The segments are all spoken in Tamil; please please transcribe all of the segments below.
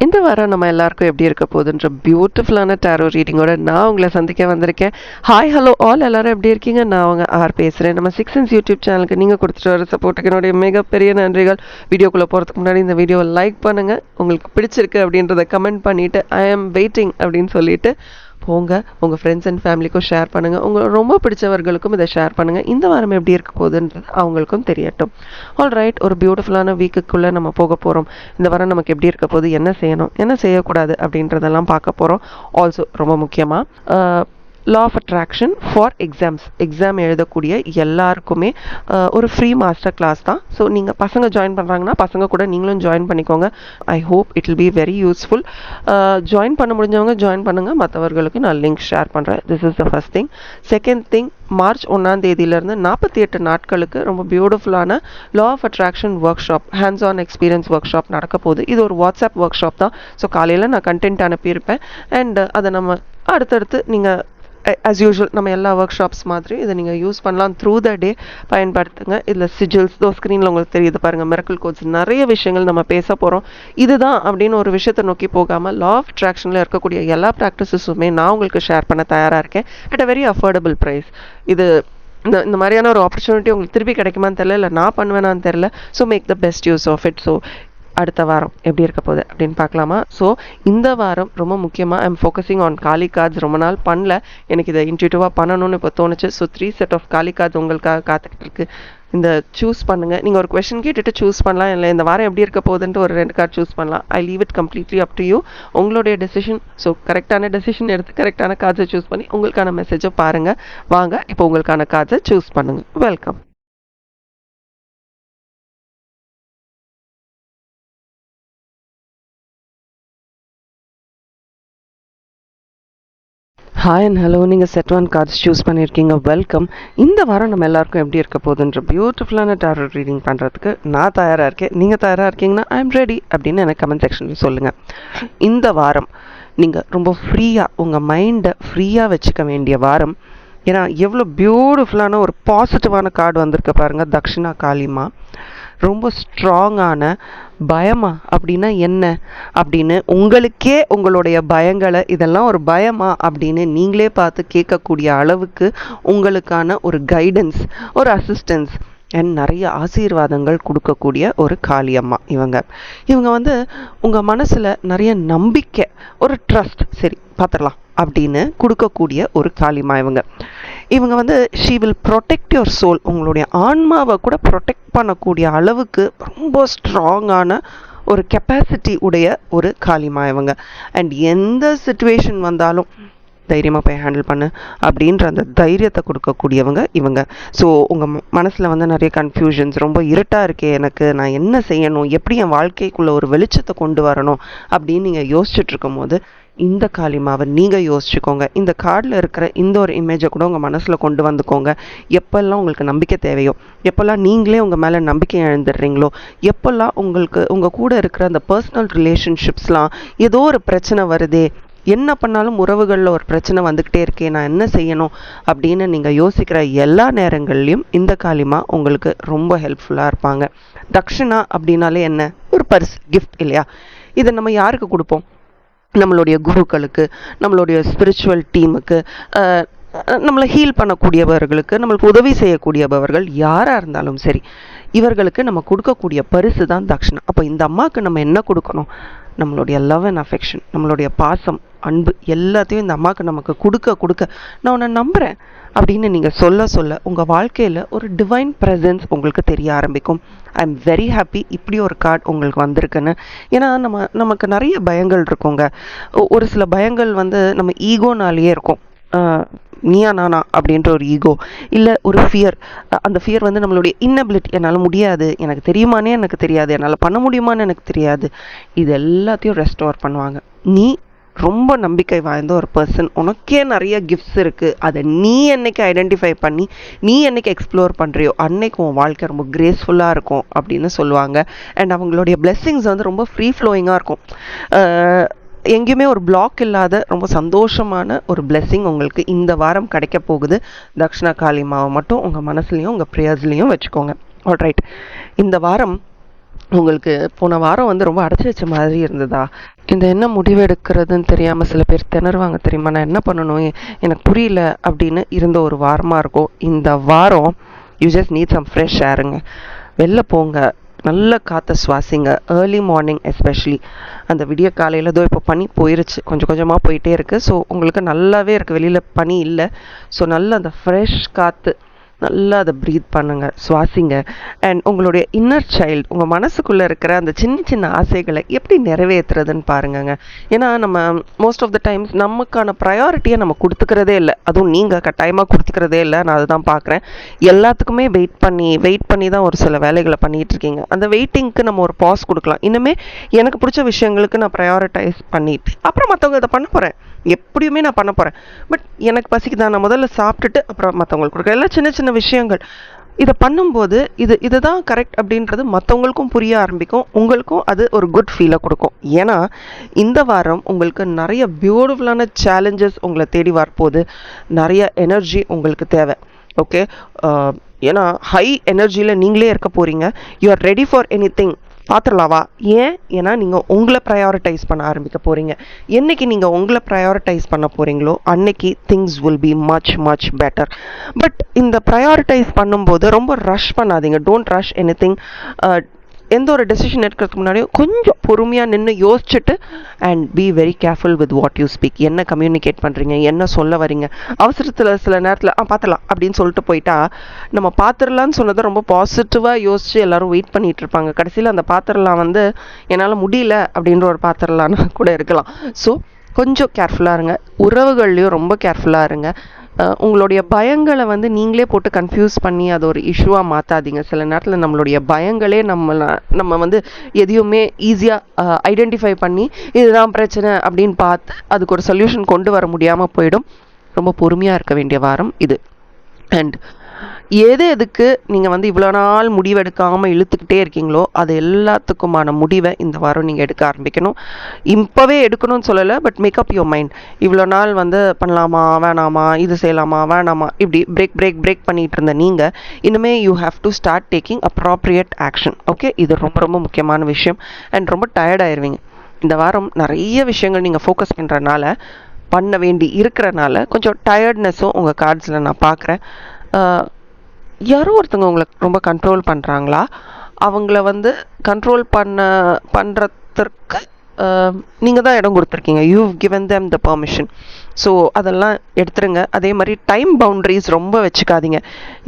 இந்த வாரம் நம்ம எல்லாருக்கும் எப்படி இருக்க போகுதுன்ற பியூட்டிஃபுல்லான டேரோ ரீடிங்கோட நான் உங்களை சந்திக்க வந்திருக்கேன். ஹாய் ஹலோ ஆல், எல்லாரும் எப்படி இருக்கீங்க? நான் அவங்க பேசுகிறேன். நம்ம சிக்ஸ் சென்ஸ் யூடியூப் சேனலுக்கு நீங்கள் கொடுத்துட்டு வர சப்போர்ட்டுக்கு என்னுடைய மிகப்பெரிய நன்றிகள். வீடியோக்குள்ளே போகிறதுக்கு முன்னாடி இந்த வீடியோவை லைக் பண்ணுங்கள், உங்களுக்கு பிடிச்சிருக்கு அப்படின்றத கமெண்ட் பண்ணிவிட்டு ஐ ஆம் வெயிட்டிங் அப்படின்னு சொல்லிட்டு போங்க. உங்கள் ஃப்ரெண்ட்ஸ் அண்ட் ஃபேமிலிக்கும் ஷேர் பண்ணுங்கள். உங்களுக்கு ரொம்ப பிடிச்சவர்களுக்கும் இதை ஷேர் பண்ணுங்கள். இந்த வாரம் எப்படி இருக்க போகுதுன்றது அவங்களுக்கும் தெரியட்டும். ஆல் ரைட், ஒரு பியூட்டிஃபுல்லான வீக்குக்குள்ளே நம்ம போக போகிறோம். இந்த வாரம் நமக்கு எப்படி இருக்க போகுது, என்ன செய்யணும், என்ன செய்யக்கூடாது அப்படின்றதெல்லாம் பார்க்க போகிறோம். ஆல்சோ ரொம்ப முக்கியமாக law of attraction for exam எழுதக்கூடிய எல்லாருக்குமே ஒரு ஃப்ரீ மாஸ்டர் கிளாஸ் தான். ஸோ நீங்கள் பசங்க ஜாயின் பண்ணுறாங்கன்னா பசங்க கூட நீங்களும் ஜாயின் பண்ணிக்கோங்க. I hope it will be very useful. Join பண்ண முடிஞ்சவங்க ஜாயின் பண்ணுங்கள், மற்றவர்களுக்கு நான் லிங்க் ஷேர் பண்ணுறேன். This is the first thing. Second thing, March 1 48 நாட்களுக்கு ரொம்ப பியூட்டிஃபுல்லான law of attraction workshop, hands on experience workshop நடக்க போகுது. இது ஒரு வாட்ஸ்அப் ஒர்க் ஷாப் தான். ஸோ காலையில் நான் கண்டென்ட் அனுப்பியிருப்பேன். அண்ட் அதை நம்ம அடுத்தடுத்து நீங்கள் ஆஸ் யூஷுவல் நம்ம எல்லா ஒர்க் ஷாப்ஸ் மாதிரி இதை நீங்கள் யூஸ் பண்ணலாம். த்ரூ த டே பயன்படுத்துங்க. இதில் சிஜில்ஸ் ஸ்க்ரீனில் உங்களுக்கு தெரியுது பாருங்கள், மிரக்கிள் கோட்ஸ், நிறைய விஷயங்கள் நம்ம பேச போகிறோம். இதுதான் அப்படின்னு ஒரு விஷயத்தை நோக்கி போகாமல் லா ஆஃப் அட்ராக்ஷனில் இருக்கக்கூடிய எல்லா ப்ராக்டிசஸுமே நான் உங்களுக்கு ஷேர் பண்ண தயாராக இருக்கேன் at a very affordable price. இது இந்த மாதிரியான ஒரு ஆப்பர்ச்சுனிட்டி உங்களுக்கு திருப்பி கிடைக்குமான்னு தெரியல, இல்லை நான் பண்ணுவேனான்னு தெரியல. So make the best use of it. So அடுத்த வாரம் எப்படி இருக்க போகுது அப்படின்னு பார்க்கலாமா? ஸோ இந்த வாரம் ரொம்ப முக்கியமாக ஐம் ஃபோக்கஸிங் ஆன் காலி கார்ட்ஸ். ரொம்ப நாள் பண்ணல, எனக்கு இதை இன்ட்யூட்டிவாக பண்ணணும்னு இப்போ தோணுச்சு. ஸோ 3 செட் ஆஃப் காலி கார்ட்ஸ் உங்களுக்காக காத்துக்கிட்டு இருக்கு. இந்த சூஸ் பண்ணுங்கள். நீங்கள் ஒரு கொஷின் கேட்டுட்டு சூஸ் பண்ணலாம், இல்லை இந்த வாரம் எப்படி இருக்க போகுதுன்ட்டு ஒரு 2 கார்டு சூஸ் பண்ணலாம். I leave it completely up to you, உங்களுடைய டெசிஷன். ஸோ கரெக்டான டெசிஷன் எடுத்து கரெக்டான கார்ட்ஸை சூஸ் பண்ணி உங்களுக்கான மெசேஜை பாருங்கள். வாங்க இப்போ உங்களுக்கான கார்ட்ஸை சூஸ் பண்ணுங்கள். வெல்கம். ஹாய் அண்ட் ஹலோ, நீங்கள் செட் 1 கார்ட்ஸ் சூஸ் பண்ணியிருக்கீங்க. வெல்கம். இந்த வாரம் நம்ம எல்லாருக்கும் எப்படி இருக்க போகுதுன்ற பியூட்டிஃபுல்லான டாரோ ரீடிங் பண்ணுறதுக்கு நான் தயாராக இருக்கேன். நீங்கள் தயாராக இருக்கீங்கன்னா ஐ எம் ரெடி அப்படின்னு எனக்கு கமெண்ட் செக்ஷனில் சொல்லுங்கள். இந்த வாரம் நீங்கள் ரொம்ப ஃப்ரீயாக உங்கள் மைண்டை ஃப்ரீயாக வச்சுக்க வேண்டிய வாரம். ஏன்னா எவ்வளோ பியூட்டிஃபுல்லான ஒரு பாசிட்டிவான கார்டு வந்திருக்க பாருங்கள், தக்ஷிணா காளிமா. ரொம்ப ஸ்ட்ராங்கான பயமா அப்படின்னா என்ன அப்படின்னு உங்களுக்கே உங்களுடைய பயங்களை, இதெல்லாம் ஒரு பயமா அப்படின்னு நீங்களே பார்த்து கேட்கக்கூடிய அளவுக்கு உங்களுக்கான ஒரு கைடன்ஸ், ஒரு அசிஸ்டன்ஸ் அண்ட் நிறைய ஆசீர்வாதங்கள் கொடுக்கக்கூடிய ஒரு காளியம்மா. இவங்க வந்து உங்கள் மனசில் நிறைய நம்பிக்கை, ஒரு ட்ரஸ்ட், சரி பார்த்துடலாம் அப்படின்னு கொடுக்கக்கூடிய ஒரு காளிமா. இவங்க வந்து she will protect your soul. உங்களுடைய ஆன்மாவை கூட ப்ரொடெக்ட் பண்ணக்கூடிய அளவுக்கு ரொம்ப ஸ்ட்ராங்கான ஒரு கெப்பாசிட்டி உடைய ஒரு காளிமா அண்ட் எந்த சிச்சுவேஷன் வந்தாலும் தைரியமாக போய் ஹேண்டில் பண்ணு அப்படின்ற அந்த தைரியத்தை கொடுக்கக்கூடியவங்க ஸோ உங்கள் மனசில் வந்து நிறைய கன்ஃபியூஷன்ஸ், ரொம்ப இருட்டாக இருக்கே எனக்கு, நான் என்ன செய்யணும், எப்படி என் வாழ்க்கைக்குள்ளே ஒரு வெளிச்சத்தை கொண்டு வரணும் அப்படின்னு நீங்கள் யோசிச்சுட்டு இருக்கும் போது இந்த காளிமாவை நீங்கள் யோசிச்சுக்கோங்க. இந்த கார்டில் இருக்கிற இந்த ஒரு இமேஜை கூட உங்கள் மனசில் கொண்டு வந்துக்கோங்க. எப்பெல்லாம் உங்களுக்கு நம்பிக்கை தேவையோ, எப்பெல்லாம் நீங்களே உங்கள் மேலே நம்பிக்கை இழந்துடுறீங்களோ, எப்பெல்லாம் உங்கள் கூட இருக்கிற அந்த பர்சனல் ரிலேஷன்ஷிப்ஸ்லாம் ஏதோ ஒரு பிரச்சனை வருதே, என்ன பண்ணாலும் உறவுகளில் ஒரு பிரச்சனை வந்துக்கிட்டே இருக்கே, நான் என்ன செய்யணும் அப்படின்னு நீங்கள் யோசிக்கிற எல்லா நேரங்கள்லையும் இந்த காளிமா உங்களுக்கு ரொம்ப ஹெல்ப்ஃபுல்லாக இருப்பாங்க. தக்ஷிணா அப்படின்னாலே என்ன, ஒரு பரிசு, கிஃப்ட் இல்லையா? இதை நம்ம யாருக்கு கொடுப்போம்? நம்மளுடைய குருக்களுக்கு, நம்மளுடைய ஸ்பிரிச்சுவல் டீமுக்கு, நம்மளை ஹீல் பண்ணக்கூடியவர்களுக்கு, நம்மளுக்கு உதவி செய்யக்கூடியவர்கள் யாராக இருந்தாலும் சரி, இவர்களுக்கு நம்ம கொடுக்கக்கூடிய பரிசு தான் தக்ஷிணா. அப்போ இந்த அம்மாவுக்கு நம்ம என்ன கொடுக்கணும்? நம்மளுடைய லவ் அண்ட் அஃபெக்ஷன், நம்மளுடைய பாசம், அன்பு எல்லாத்தையும் இந்த அம்மாவுக்கு நமக்கு கொடுக்க நான் உன்னை நம்புகிறேன் அப்படின்னு நீங்கள் சொல்ல உங்கள் வாழ்க்கையில் ஒரு டிவைன் ப்ரெசன்ஸ் உங்களுக்கு தெரிய ஆரம்பிக்கும். ஐ எம் வெரி ஹாப்பி இப்படி ஒரு கார்டு உங்களுக்கு வந்திருக்குன்னு. ஏன்னா நமக்கு நிறைய பயங்கள் இருக்குங்க. ஒரு சில பயங்கள் வந்து நம்ம ஈகோனாலேயே இருக்கும். நீயா நானா அப்படின்ற ஒரு ஈகோ, இல்லை ஒரு ஃபியர். அந்த ஃபியர் வந்து நம்மளுடைய இன்னபிலிட்டி, என்னால் முடியாது, எனக்கு தெரியுமானே எனக்கு தெரியாது, என்னால் பண்ண முடியுமான்னு எனக்கு தெரியாது. இது எல்லாத்தையும் ரெஸ்டோர் பண்ணுவாங்க. நீ ரொம்ப நம்பிக்கை வாய்ந்த ஒரு பர்சன், உனக்கே நிறைய கிஃப்ட்ஸ் இருக்குது, அதை நீ என்னைக்கு ஐடென்டிஃபை பண்ணி நீ என்னைக்கு எக்ஸ்ப்ளோர் பண்ணுறியோ அன்னைக்கு உன் வாழ்க்கை ரொம்ப கிரேஸ்ஃபுல்லாக இருக்கும் அப்படின்னு சொல்லுவாங்க. அண்ட் அவங்களுடைய பிளெஸ்ஸிங்ஸ் வந்து ரொம்ப ஃப்ரீ ஃப்ளோயிங்காக இருக்கும். எங்கேயுமே ஒரு பிளாக் இல்லாத ரொம்ப சந்தோஷமான ஒரு பிளெஸ்ஸிங் உங்களுக்கு இந்த வாரம் கிடைக்க போகுது. தக்ஷிணா காளிமாவை மட்டும் உங்கள் மனசுலையும் உங்கள் ப்ரேயர்ஸ்லையும் வச்சுக்கோங்க. ஆல்ரைட், இந்த வாரம் உங்களுக்கு போன வாரம் வந்து ரொம்ப அடைச்சி வச்ச மாதிரி இருந்ததா? இந்த என்ன முடிவு எடுக்கிறதுன்னு தெரியாமல் சில பேர் திணறுவாங்க தெரியுமா? நான் என்ன பண்ணணும், எனக்கு புரியல அப்படின்னு இருந்த ஒரு வாரமாக இருக்கும். இந்த வாரம் you just need some fresh ஏருங்க. வெளில போங்க, நல்ல காற்றை சுவாசிங்க. ஏர்லி மார்னிங் எஸ்பெஷலி அந்த விடிய காலையில் ஏதோ இப்போ பனி போயிருச்சு, கொஞ்சம் கொஞ்சமாக போயிட்டே இருக்குது. ஸோ உங்களுக்கு நல்லாவே இருக்குது, வெளியில் பனி இல்லை. ஸோ நல்ல அந்த ஃப்ரெஷ் காற்று நல்லா அதை ப்ரீத் பண்ணுங்க, சுவாசிங்க. அண்ட் உங்களுடைய இன்னர் சைல்டு, உங்கள் மனசுக்குள்ளே இருக்கிற அந்த சின்ன சின்ன ஆசைகளை எப்படி நிறைவேற்றுறதுன்னு பாருங்கங்க. ஏன்னா நம்ம மோஸ்ட் ஆஃப் த டைம்ஸ் நமக்கான ப்ரையாரிட்டியை நம்ம கொடுத்துக்கிறதே இல்லை. அதுவும் நீங்கள் கட்டாயமாக கொடுத்துக்கிறதே இல்லை. நான் அதுதான் பார்க்குறேன். எல்லாத்துக்குமே வெயிட் பண்ணி தான் ஒரு சில வேலைகளை பண்ணிகிட்டு இருக்கீங்க. அந்த வெயிட்டிங்க்கு நம்ம ஒரு பாஸ் கொடுக்கலாம். இன்னுமே எனக்கு பிடிச்ச விஷயங்களுக்கு நான் ப்ரையாரிட்டைஸ் பண்ணிட்டு அப்புறம் மற்றவங்க இதை பண்ண போகிறேன். எப்படியுமே நான் பண்ண போகிறேன். பட் எனக்கு பசிக்குதான், நான் முதல்ல சாப்பிட்டுட்டு அப்புறம் மற்றவங்களுக்கு கொடுக்குறேன். எல்லாம் சின்ன சின்ன விஷயங்கள். இதை பண்ணும்போது இதுதான் கரெக்ட் அப்படின்றது மற்றவங்களுக்கும் புரிய ஆரம்பிக்கும். உங்களுக்கும் அது ஒரு குட் ஃபீலை கொடுக்கும். ஏன்னா இந்த வாரம் உங்களுக்கு நிறைய பியூட்டிஃபுல்லான சேலஞ்சஸ் உங்களை தேடி வரப்போகுது. நிறைய எனர்ஜி உங்களுக்கு தேவை. ஓகே, ஏன்னா ஹை எனர்ஜியில் நீங்களே இருக்க போகிறீங்க. You are ready for anything. பார்த்துடலாவா? ஏன்னா நீங்கள் உங்களை ப்ரையாரிட்டைஸ் பண்ண ஆரம்பிக்க போகிறீங்க. என்னைக்கு நீங்கள் உங்களை ப்ரையாரிட்டைஸ் பண்ண போகிறீங்களோ அன்னைக்கு things will be much much better. But இந்த ப்ரையாரிட்டைஸ் பண்ணும்போது ரொம்ப ரஷ் பண்ணாதீங்க. Don't rush any thing. எந்த ஒரு டெசிஷன் எடுக்கிறதுக்கு முன்னாடியும் கொஞ்சம் பொறுமையாக நின்று யோசிச்சுட்டு and be very careful with what you speak. என்ன கம்யூனிகேட் பண்ணுறீங்க, என்ன சொல்ல வரீங்க. அவசரத்தில் சில நேரத்தில் பார்த்துலாம் அப்படின்னு சொல்லிட்டு போயிட்டா, நம்ம பார்த்துடலான்னு சொன்னதை ரொம்ப பாசிட்டிவாக யோசித்து எல்லோரும் வெயிட் பண்ணிகிட்டு இருப்பாங்க. கடைசியில் அந்த பாத்திரலாம் வந்து என்னால் முடியல அப்படின்ற ஒரு பாத்திரலான்னு கூட இருக்கலாம். ஸோ கொஞ்சம் கேர்ஃபுல்லாக இருங்க. உறவுகள்லையும் ரொம்ப கேர்ஃபுல்லாக இருங்க. உங்களுடைய பயங்களை வந்து நீங்களே போட்டு கன்ஃபியூஸ் பண்ணி அதை ஒரு இஷ்யூவாக மாற்றாதீங்க. சில நேரத்தில் நம்மளுடைய பயங்களே நம்ம வந்து எதையுமே ஈஸியாக ஐடென்டிஃபை பண்ணி இதுதான் பிரச்சனை அப்படின்னு பார்த்து அதுக்கு ஒரு சொல்யூஷன் கொண்டு வர முடியாமல் போயிடும். ரொம்ப பொறுமையாக இருக்க வேண்டிய வாரம் இது. அண்ட் எதுக்கு நீங்கள் வந்து இவ்வளோ நாள் முடிவெடுக்காமல் இழுத்துக்கிட்டே இருக்கீங்களோ அது எல்லாத்துக்குமான முடிவை இந்த வாரம் நீங்கள் எடுக்க ஆரம்பிக்கணும். இப்போவே எடுக்கணும்னு சொல்லலை, பட் மேக்கப் யுவர் மைண்ட். இவ்வளோ நாள் வந்து பண்ணலாமா வேணாமா, இது செய்யலாமா வேணாமா, இப்படி பிரேக் பண்ணிகிட்டு இருந்த நீங்கள் இனிமேல் you have to start taking appropriate action. Okay, இது ரொம்ப ரொம்ப முக்கியமான விஷயம். அண்ட் ரொம்ப டயர்டாயிருவீங்க இந்த வாரம். நிறைய விஷயங்கள் நீங்கள் ஃபோக்கஸ் பண்ணுறனால, பண்ண வேண்டி இருக்கிறனால கொஞ்சம் டயர்ட்னஸும் உங்கள் கார்ட்ஸில் நான் பார்க்குறேன். யாரோ ஒருத்தவங்க உங்களை ரொம்ப கண்ட்ரோல் பண்ணுறாங்களா? அவங்கள வந்து கண்ட்ரோல் பண்ணுறதுக்கு நீங்கள் தான் இடம் கொடுத்துருக்கீங்க. You given them the permission. So அதெல்லாம் எடுத்துருங்க. அதே மாதிரி டைம் பவுண்ட்ரிஸ் ரொம்ப வச்சுக்காதீங்க.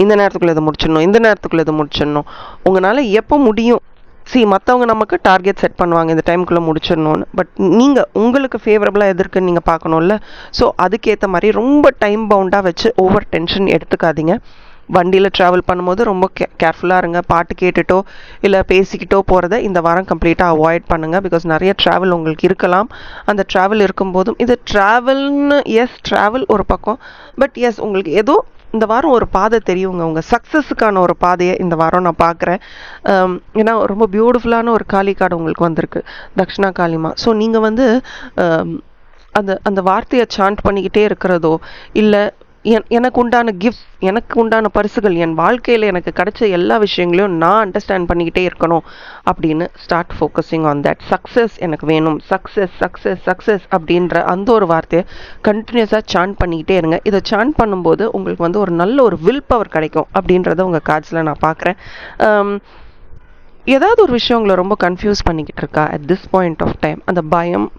இந்த நேரத்துக்குள்ளே இதை முடிச்சிடணும். உங்களால் எப்போ முடியும்? மற்றவங்க நமக்கு டார்கெட் செட் பண்ணுவாங்க, இந்த டைமுக்குள்ளே முடிச்சிடணும்னு. பட் நீங்கள் உங்களுக்கு ஃபேவரபுளாக எதிர்க்குன்னு நீங்கள் பார்க்கணும்ல. ஸோ அதுக்கேற்ற மாதிரி ரொம்ப டைம் பவுண்டாக வச்சு ஓவர் டென்ஷன் எடுத்துக்காதீங்க. வண்டியில் ட்ராவல் பண்ணும்போது ரொம்ப கேர்ஃபுல்லாக இருங்க. பாட்டு கேட்டுட்டோ இல்லை பேசிக்கிட்டோ போகிறத இந்த வாரம் கம்ப்ளீட்டாக அவாய்ட் பண்ணுங்கள். பிகாஸ் நிறைய ட்ராவல் உங்களுக்கு இருக்கலாம். அந்த ட்ராவல் இருக்கும்போதும் இது ட்ராவல் ஒரு பக்கம், பட் உங்களுக்கு ஏதோ இந்த வாரம் ஒரு பாதை தெரியுங்க. உங்கள் சக்ஸஸுக்கான ஒரு பாதையை இந்த வாரம் நான் பார்க்குறேன். ஏன்னா ரொம்ப பியூட்டிஃபுல்லான ஒரு காளிக்காடு உங்களுக்கு வந்திருக்கு, தக்ஷணா காளிமா. ஸோ நீங்கள் வந்து அந்த வார்த்தையை சாண்ட் பண்ணிக்கிட்டே இருக்கிறதோ இல்லை எனக்கு உண்டான கிஃப்ட், எனக்கு உண்டான பரிசுகள், என் வாழ்க்கையில் எனக்கு கிடைச்ச எல்லா விஷயங்களையும் நான் அண்டர்ஸ்டாண்ட் பண்ணிக்கிட்டே இருக்கணும் அப்படின்னு start focusing on that. Success எனக்கு வேணும், சக்ஸஸ் அப்படின்ற அந்த ஒரு வார்த்தையை கண்டினியூஸாக சாண்ட் பண்ணிக்கிட்டே இருங்க. இதை சாண்ட் பண்ணும்போது உங்களுக்கு வந்து ஒரு நல்ல ஒரு வில் பவர் கிடைக்கும் அப்படின்றத உங்கள் கார்ட்ஸில் நான் பார்க்குறேன். ஏதாவது ஒரு விஷயம் உங்களை ரொம்ப கன்ஃபியூஸ் பண்ணிக்கிட்டு இருக்கா at this point of time? அந்த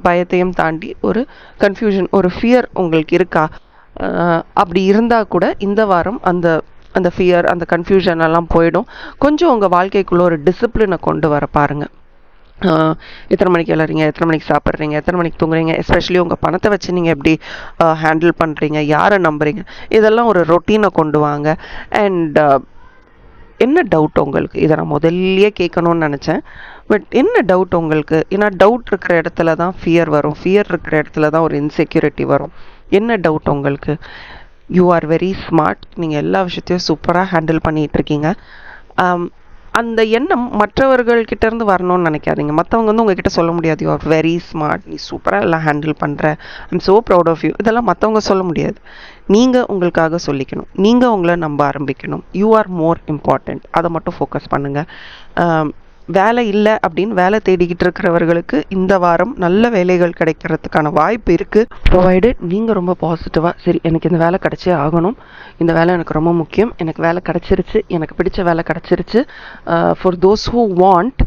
பயத்தையும் தாண்டி ஒரு கன்ஃபியூஷன், ஒரு ஃபியர் உங்களுக்கு இருக்கா? அப்படி இருந்தால் கூட இந்த வாரம் அந்த ஃபியர், அந்த கன்ஃபியூஷன் எல்லாம் போயிடும். கொஞ்சம் உங்கள் வாழ்க்கைக்குள்ளே ஒரு டிசிப்ளினை கொண்டு வர பாருங்கள். எத்தனை மணிக்கு எழறீங்க, எத்தனை மணிக்கு சாப்பிட்றீங்க, எத்தனை மணிக்கு தூங்குறீங்க, எஸ்பெஷலி உங்கள் பணத்தை வச்சு நீங்கள் எப்படி ஹேண்டில் பண்ணுறீங்க, யாரை நம்புறீங்க, இதெல்லாம் ஒரு ரொட்டீனை கொண்டு வாங்க. அண்ட் என்ன டவுட் உங்களுக்கு? இதை நான் முதல்லையே கேட்கணும்னு நினச்சேன். பட் என்ன டவுட் உங்களுக்கு? ஏன்னா டவுட் இருக்கிற இடத்துல தான் ஃபியர் வரும், ஃபியர் இருக்கிற இடத்துல தான் ஒரு இன்செக்யூரிட்டி வரும். என்ன டவுட் உங்களுக்கு? You are very smart. நீங்கள் எல்லா விஷயத்தையும் சூப்பராக ஹேண்டில் பண்ணிகிட்ருக்கீங்க. அந்த எண்ணம் மற்றவர்கள்கிட்ட இருந்து வரணும்னு நினைக்காதீங்க. மற்றவங்க வந்து உங்ககிட்ட சொல்ல முடியாது, யூ ஆர் வெரி ஸ்மார்ட், நீ சூப்பராக எல்லாம் ஹேண்டில் பண்ணுற, I'm so proud of you. இதெல்லாம் மற்றவங்க சொல்ல முடியாது. நீங்கள் உங்களுக்காக சொல்லிக்கணும். நீங்கள் உங்களை நம்ப ஆரம்பிக்கணும். You are more important. அதை மட்டும் ஃபோக்கஸ் பண்ணுங்கள். வேலை இல்லை அப்படின்னு வேலை தேடிக்கிட்டு இருக்கிறவர்களுக்கு இந்த வாரம் நல்ல வேலைகள் கிடைக்கிறதுக்கான வாய்ப்பு இருக்குது. ப்ரொவைடட் நீங்கள் ரொம்ப பாசிட்டிவாக, சரி எனக்கு இந்த வேலை கிடைச்சே ஆகணும், இந்த வேலை எனக்கு ரொம்ப முக்கியம், எனக்கு வேலை கிடச்சிருச்சு, எனக்கு பிடிச்ச வேலை கிடச்சிருச்சு. ஃபார் தோஸ் ஹூ வாண்ட்,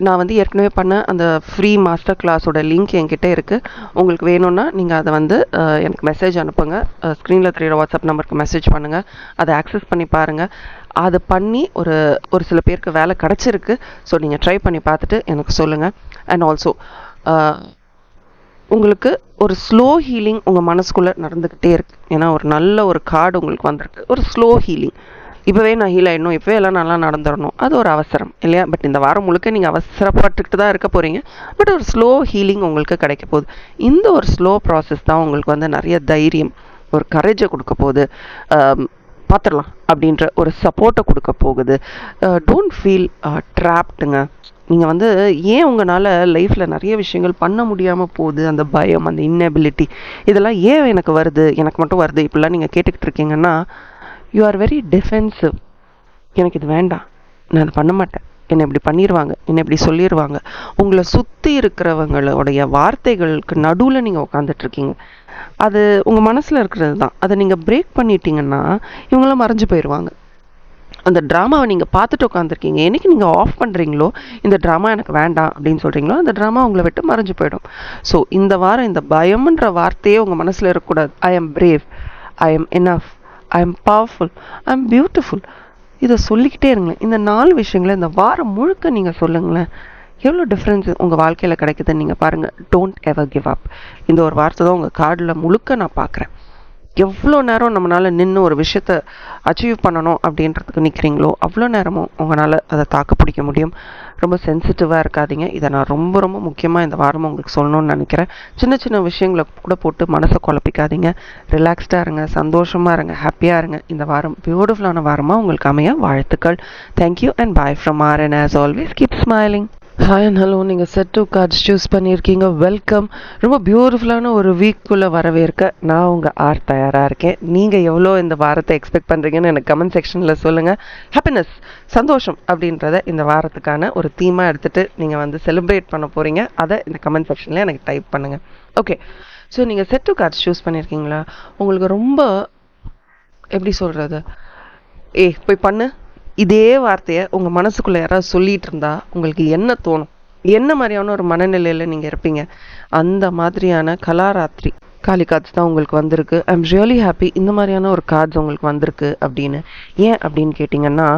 நான் வந்து ஏற்கனவே பண்ண அந்த ஃப்ரீ மாஸ்டர் கிளாஸோட லிங்க் என்கிட்ட இருக்குது. உங்களுக்கு வேணும்னா நீங்கள் அதை வந்து எனக்கு மெசேஜ் அனுப்புங்க. ஸ்க்ரீனில் தெரியுற வாட்ஸ்அப் நம்பருக்கு மெசேஜ் பண்ணுங்கள். அதை ஆக்சஸ் பண்ணி பாருங்கள். அது பண்ணி ஒரு சில பேருக்கு வேலை கிடச்சிருக்கு. ஸோ நீங்கள் ட்ரை பண்ணி பார்த்துட்டு எனக்கு சொல்லுங்கள். அண்ட் ஆல்சோ உங்களுக்கு ஒரு ஸ்லோ ஹீலிங் உங்கள் மனசுக்குள்ளே நடந்துக்கிட்டே இருக்குது. ஏன்னா ஒரு நல்ல ஒரு கார்டு உங்களுக்கு வந்திருக்கு, ஒரு ஸ்லோ ஹீலிங். இப்போவே நான் ஹீல் ஆகிடணும், இப்போவே எல்லாம் நல்லா நடந்துடணும், அது ஒரு அவசரம் இல்லையா? பட் இந்த வாரம் முழுக்க நீங்கள் அவசரப்பட்டுக்கிட்டு தான் இருக்க போகிறீங்க. பட் ஒரு ஸ்லோ ஹீலிங் உங்களுக்கு கிடைக்க போகுது. இந்த ஒரு ஸ்லோ ப்ராசஸ் தான் உங்களுக்கு வந்து நிறைய தைரியம், ஒரு கரேஜை கொடுக்க போகுது. பார்த்துடலாம் அப்படின்ற ஒரு சப்போர்ட்டை கொடுக்க போகுது. டோன்ட் ஃபீல் ட்ராப்டுங்க. நீங்கள் வந்து ஏன் உங்களால் லைஃப்பில் நிறைய விஷயங்கள் பண்ண முடியாமல் போகுது, அந்த பயம், அந்த இன்னெபிலிட்டி, இதெல்லாம் ஏன் எனக்கு வருது, எனக்கு மட்டும் வருது இப்படிலாம் நீங்கள் கேட்டுக்கிட்டு இருக்கீங்கன்னா, யூ ஆர் வெரி டிஃபென்சிவ். எனக்கு இது வேண்டாம், நான் அதை பண்ண மாட்டேன், என்னை இப்படி பண்ணிடுவாங்க, என்னை இப்படி சொல்லிடுவாங்க. உங்களை சுற்றி இருக்கிறவங்களுடைய வார்த்தைகளுக்கு நடுவில் நீங்கள் உட்காந்துட்ருக்கீங்க. அது உங்கள் மனசில் இருக்கிறது தான். அதை நீங்கள் பிரேக் பண்ணிட்டீங்கன்னா இவங்களாம் மறைஞ்சு போயிடுவாங்க. அந்த ட்ராமாவை நீங்கள் பார்த்துட்டு உட்காந்துருக்கீங்க. என்னைக்கு நீங்கள் ஆஃப் பண்ணுறீங்களோ, இந்த ட்ராமா எனக்கு வேண்டாம் அப்படின்னு சொல்கிறீங்களோ, அந்த ட்ராமா உங்களை விட்டு மறைஞ்சு போயிடும். ஸோ இந்த வாரம் இந்த பயம்ன்ற வார்த்தையே உங்கள் மனசில் இருக்கக்கூடாது. I am brave, I am enough, I am powerful, I am beautiful. இதை சொல்லிக்கிட்டே இருங்களேன். இந்த 4 விஷயங்களை இந்த வாரம் முழுக்க நீங்கள் சொல்லுங்களேன். எவ்வளோ டிஃப்ரென்ஸ் உங்கள் வாழ்க்கையில் கிடைக்குதுன்னு நீங்கள் பாருங்கள். Don't ever give up. இந்த ஒரு வார்த்தை தான் உங்கள் கார்டில் முழுக்க நான் பார்க்குறேன். எவ்வளோ நேரம் நம்மளால் நின்று ஒரு விஷயத்த அச்சீவ் பண்ணணும் அப்படின்றதுக்கு நிற்கிறீங்களோ அவ்வளோ நேரமும் உங்களால் அதை தாக்கு பிடிக்க முடியும். ரொம்ப சென்சிட்டிவாக இருக்காதீங்க. இதை நான் ரொம்ப ரொம்ப முக்கியமாக இந்த வாரம் உங்களுக்கு சொல்லணும்னு நினைக்கிறேன். சின்ன சின்ன விஷயங்களை கூட போட்டு மனசை குழப்பிக்காதீங்க. ரிலாக்ஸ்டாக இருங்க, சந்தோஷமாக இருங்க, ஹாப்பியாக இருங்க. இந்த வாரம் பியூட்டிஃபுல்லான வாரமாக உங்களுக்கு அமைய வாழ்த்துக்கள். Thank you and bye from RN. As always keep smiling. Hi and hello. நீங்கள் செட் 2 கார்ட்ஸ் சூஸ் பண்ணியிருக்கீங்க. வெல்கம். ரொம்ப பியூட்டிஃபுல்லான ஒரு வீக்குள்ளே வரவேற்க நான் உங்கள் ஆர் தயாராக இருக்கேன். நீங்கள் எவ்வளோ இந்த வாரத்தை எக்ஸ்பெக்ட் பண்ணுறீங்கன்னு எனக்கு கமெண்ட் செக்ஷனில் சொல்லுங்கள். ஹாப்பினஸ், சந்தோஷம் அப்படின்றத இந்த வாரத்துக்கான ஒரு தீமாக எடுத்துகிட்டு நீங்கள் வந்து செலிப்ரேட் பண்ண போகிறீங்க. அதை இந்த கமெண்ட் செக்ஷனில் எனக்கு டைப் பண்ணுங்கள். ஓகே, ஸோ நீங்கள் செட் 2 கார்ட்ஸ் சூஸ் பண்ணியிருக்கீங்களா? உங்களுக்கு ரொம்ப எப்படி சொல்கிறது, போய் பண்ணு, இதே வார்த்தையை உங்கள் மனசுக்குள்ளே யாராவது சொல்லிகிட்டு இருந்தா உங்களுக்கு என்ன தோணும்? என்ன மாதிரியான ஒரு மனநிலையில் நீங்கள் இருப்பீங்க? அந்த மாதிரியான கலாராத்திரி காலி கார்ட்ஸ் தான் உங்களுக்கு வந்திருக்கு. ஐ எம் ரியலி ஹாப்பி இந்த மாதிரியான ஒரு கார்ட்ஸ் உங்களுக்கு வந்திருக்கு அப்படின்னு. ஏன் அப்படின்னு கேட்டிங்கன்னா,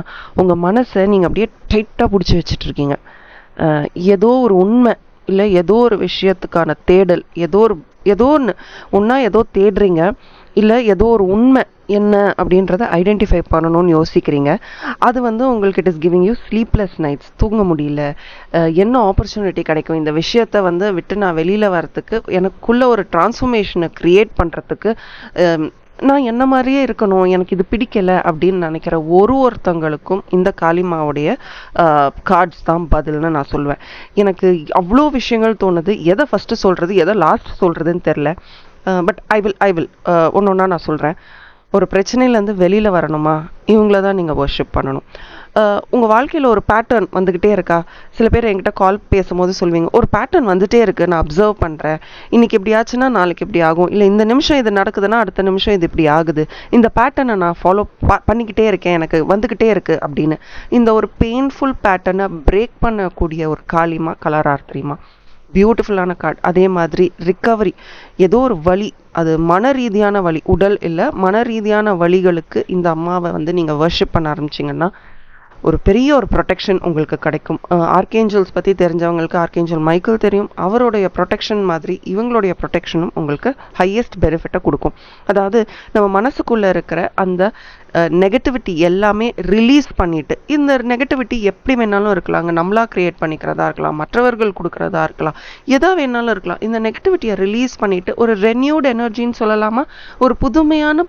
உங்கள் மனசை நீங்கள் அப்படியே டைட்டாக பிடிச்சி வச்சுட்ருக்கீங்க. ஏதோ ஒரு உண்மை இல்லை ஏதோ ஒரு விஷயத்துக்கான தேடல், ஏதோ ஒன்றா தேடுறீங்க, இல்லை ஏதோ ஒரு உண்மை என்ன அப்படின்றத ஐடென்டிஃபை பண்ணணும்னு யோசிக்கிறீங்க. அது வந்து உங்களுக்கு it is giving you sleepless nights. தூங்க முடியல, என்ன ஆப்பர்ச்சுனிட்டி கிடைக்கும் இந்த விஷயத்தை வந்து விட்டு நான் வெளியில் வரத்துக்கு, எனக்குள்ள ஒரு டிரான்ஸ்ஃபர்மேஷனை க்ரியேட் பண்ணுறதுக்கு, நான் என்ன மாதிரியே இருக்கணும், எனக்கு இது பிடிக்கலை அப்படின்னு நினைக்கிற ஒருத்தங்களுக்கும் இந்த காளிமாவுடைய கார்ட்ஸ் தான் பதில்னு நான் சொல்லுவேன். எனக்கு அவ்வளோ விஷயங்கள் தோணுது, எதை ஃபஸ்ட்டு சொல்கிறது எதை லாஸ்ட் சொல்கிறதுன்னு தெரில. பட் ஐ வில் ஒன்று ஒன்றா நான் சொல்கிறேன். ஒரு பிரச்சனையிலேருந்து வெளியில் வரணுமா, இவங்கள தான் நீங்கள் வர்ஷிப் பண்ணணும். உங்கள் வாழ்க்கையில் ஒரு பேட்டர்ன் வந்துக்கிட்டே இருக்கா? சில பேர் என்கிட்ட கால் பேசும்போது சொல்வீங்க, ஒரு பேட்டர்ன் வந்துகிட்டே இருக்குது, நான் அப்சர்வ் பண்ணுறேன், இன்றைக்கி இப்படி ஆச்சுன்னா நாளைக்கு இப்படி ஆகும், இல்லை இந்த நிமிஷம் இது நடக்குதுன்னா அடுத்த நிமிஷம் இது இப்படி ஆகுது, இந்த பேட்டர்னை நான் ஃபாலோ பண்ணிக்கிட்டே இருக்கேன், எனக்கு வந்துக்கிட்டே இருக்குது அப்படின்னு. இந்த ஒரு பெயின்ஃபுல் பேட்டர்னை பிரேக் பண்ணக்கூடிய ஒரு காளிமா கலரார்த்திரிமா பியூட்டிஃபுல்லான கார்டு. அதே மாதிரி ரிக்கவரி, ஏதோ ஒரு வலி, அது மன ரீதியான வலி, உடல் இல்லை மன ரீதியான வலிகளுக்கு இந்த அம்மாவை வந்து நீங்கள் வர்ஷிப் பண்ண ஆரம்பிச்சிங்கன்னா ஒரு பெரிய ஒரு ப்ரொடெக்ஷன் உங்களுக்கு கிடைக்கும். ஆர்கேஞ்சல்ஸ் பற்றி தெரிஞ்சவங்களுக்கு ஆர்கேஞ்சல் மைக்கேல் தெரியும். அவருடைய ப்ரொடெக்ஷன் மாதிரி இவங்களுடைய ப்ரொடெக்ஷனும் உங்களுக்கு ஹையஸ்ட் பெனிஃபிட்டை கொடுக்கும். அதாவது நம்ம மனசுக்குள்ளே இருக்கிற அந்த நெகட்டிவிட்டி எல்லாமே ரிலீஸ் பண்ணிவிட்டு, இந்த நெகட்டிவிட்டி எப்படி வேணாலும் இருக்கலாங்க, நம்மளா க்ரியேட் பண்ணிக்கிறதா இருக்கலாம், மற்றவர்கள் கொடுக்குறதா இருக்கலாம், எதா வேணாலும் இருக்கலாம். இந்த நெகட்டிவிட்டியை ரிலீஸ் பண்ணிவிட்டு ஒரு ரெனியூட் எனர்ஜின்னு சொல்லலாமா, ஒரு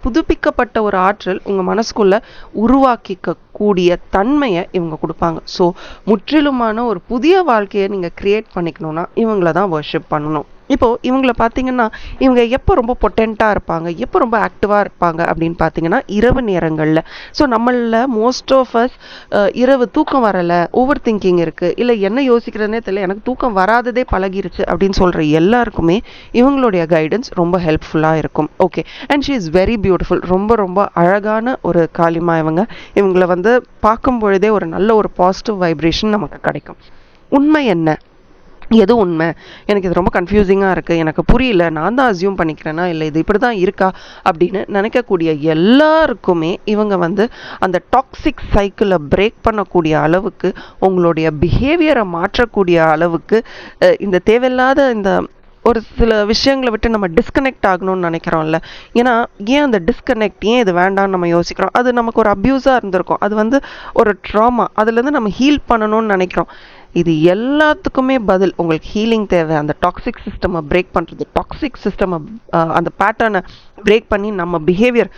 புதுப்பிக்கப்பட்ட ஒரு ஆற்றல் உங்கள் மனசுக்குள்ளே உருவாக்கிக்க கூடிய தன்மையை இவங்க கொடுப்பாங்க. ஸோ முற்றிலுமான ஒரு புதிய வாழ்க்கையை நீங்கள் க்ரியேட் பண்ணிக்கணும்னா இவங்கள தான் வர்ஷிப் பண்ணணும். இப்போது இவங்கள பார்த்தீங்கன்னா இவங்க எப்போ ரொம்ப பொட்டென்ட்டாக இருப்பாங்க, எப்போ ரொம்ப ஆக்டிவாக இருப்பாங்க அப்படின்னு பார்த்தீங்கன்னா இரவு நேரங்களில். ஸோ நம்மளில் மோஸ்ட் ஆஃப் அஸ் இரவு தூக்கம் வரலை, ஓவர் திங்கிங் இருக்குது, இல்லை என்ன யோசிக்கிறதுனே தெரியல, எனக்கு தூக்கம் வராததே பழகிருச்சு அப்படின்னு சொல்கிற எல்லாருக்குமே இவங்களுடைய கைடன்ஸ் ரொம்ப ஹெல்ப்ஃபுல்லாக இருக்கும். Okay, and she is very beautiful. ரொம்ப ரொம்ப அழகான ஒரு காளிமா இவங்களை வந்து பார்க்கும் பொழுதே ஒரு நல்ல ஒரு பாசிட்டிவ் வைப்ரேஷன் நமக்கு கிடைக்கும். உண்மை என்ன, எது உண்மை, எனக்கு இது ரொம்ப கன்ஃபியூசிங்காக இருக்குது, எனக்கு புரியல, நான் தான் அசியூம் பண்ணிக்கிறேன்னா இல்லை இது இப்படி தான் இருக்கா அப்படின்னு நினைக்கக்கூடிய எல்லாருக்குமே இவங்க வந்து அந்த டாக்ஸிக் சைக்கிளை பிரேக் பண்ணக்கூடிய அளவுக்கு, உங்களுடைய பிஹேவியரை மாற்றக்கூடிய அளவுக்கு, இந்த தேவையில்லாத இந்த ஒரு சில விஷயங்களை விட்டு நம்ம டிஸ்கனெக்ட் ஆகணும்னு நினைக்கிறோம்ல. ஏன்னா ஏன் அந்த டிஸ்கனெக்ட், ஏன் இது வேண்டாம்னு நம்ம யோசிக்கிறோம். அது நமக்கு ஒரு அப்யூஸாக இருந்திருக்கும், அது வந்து ஒரு ட்ராமா, அதுலேருந்து நம்ம ஹீல் பண்ணணும்னு நினைக்கிறோம். இது எல்லாத்துக்குமே பதில் உங்களுக்கு ஹீலிங் தேவை. அந்த டாக்ஸிக் சிஸ்டமை பிரேக் பண்ணுறது, டாக்ஸிக் சிஸ்டமை அந்த பேட்டர்னை பிரேக் பண்ணி நம்ம பிஹேவியர்,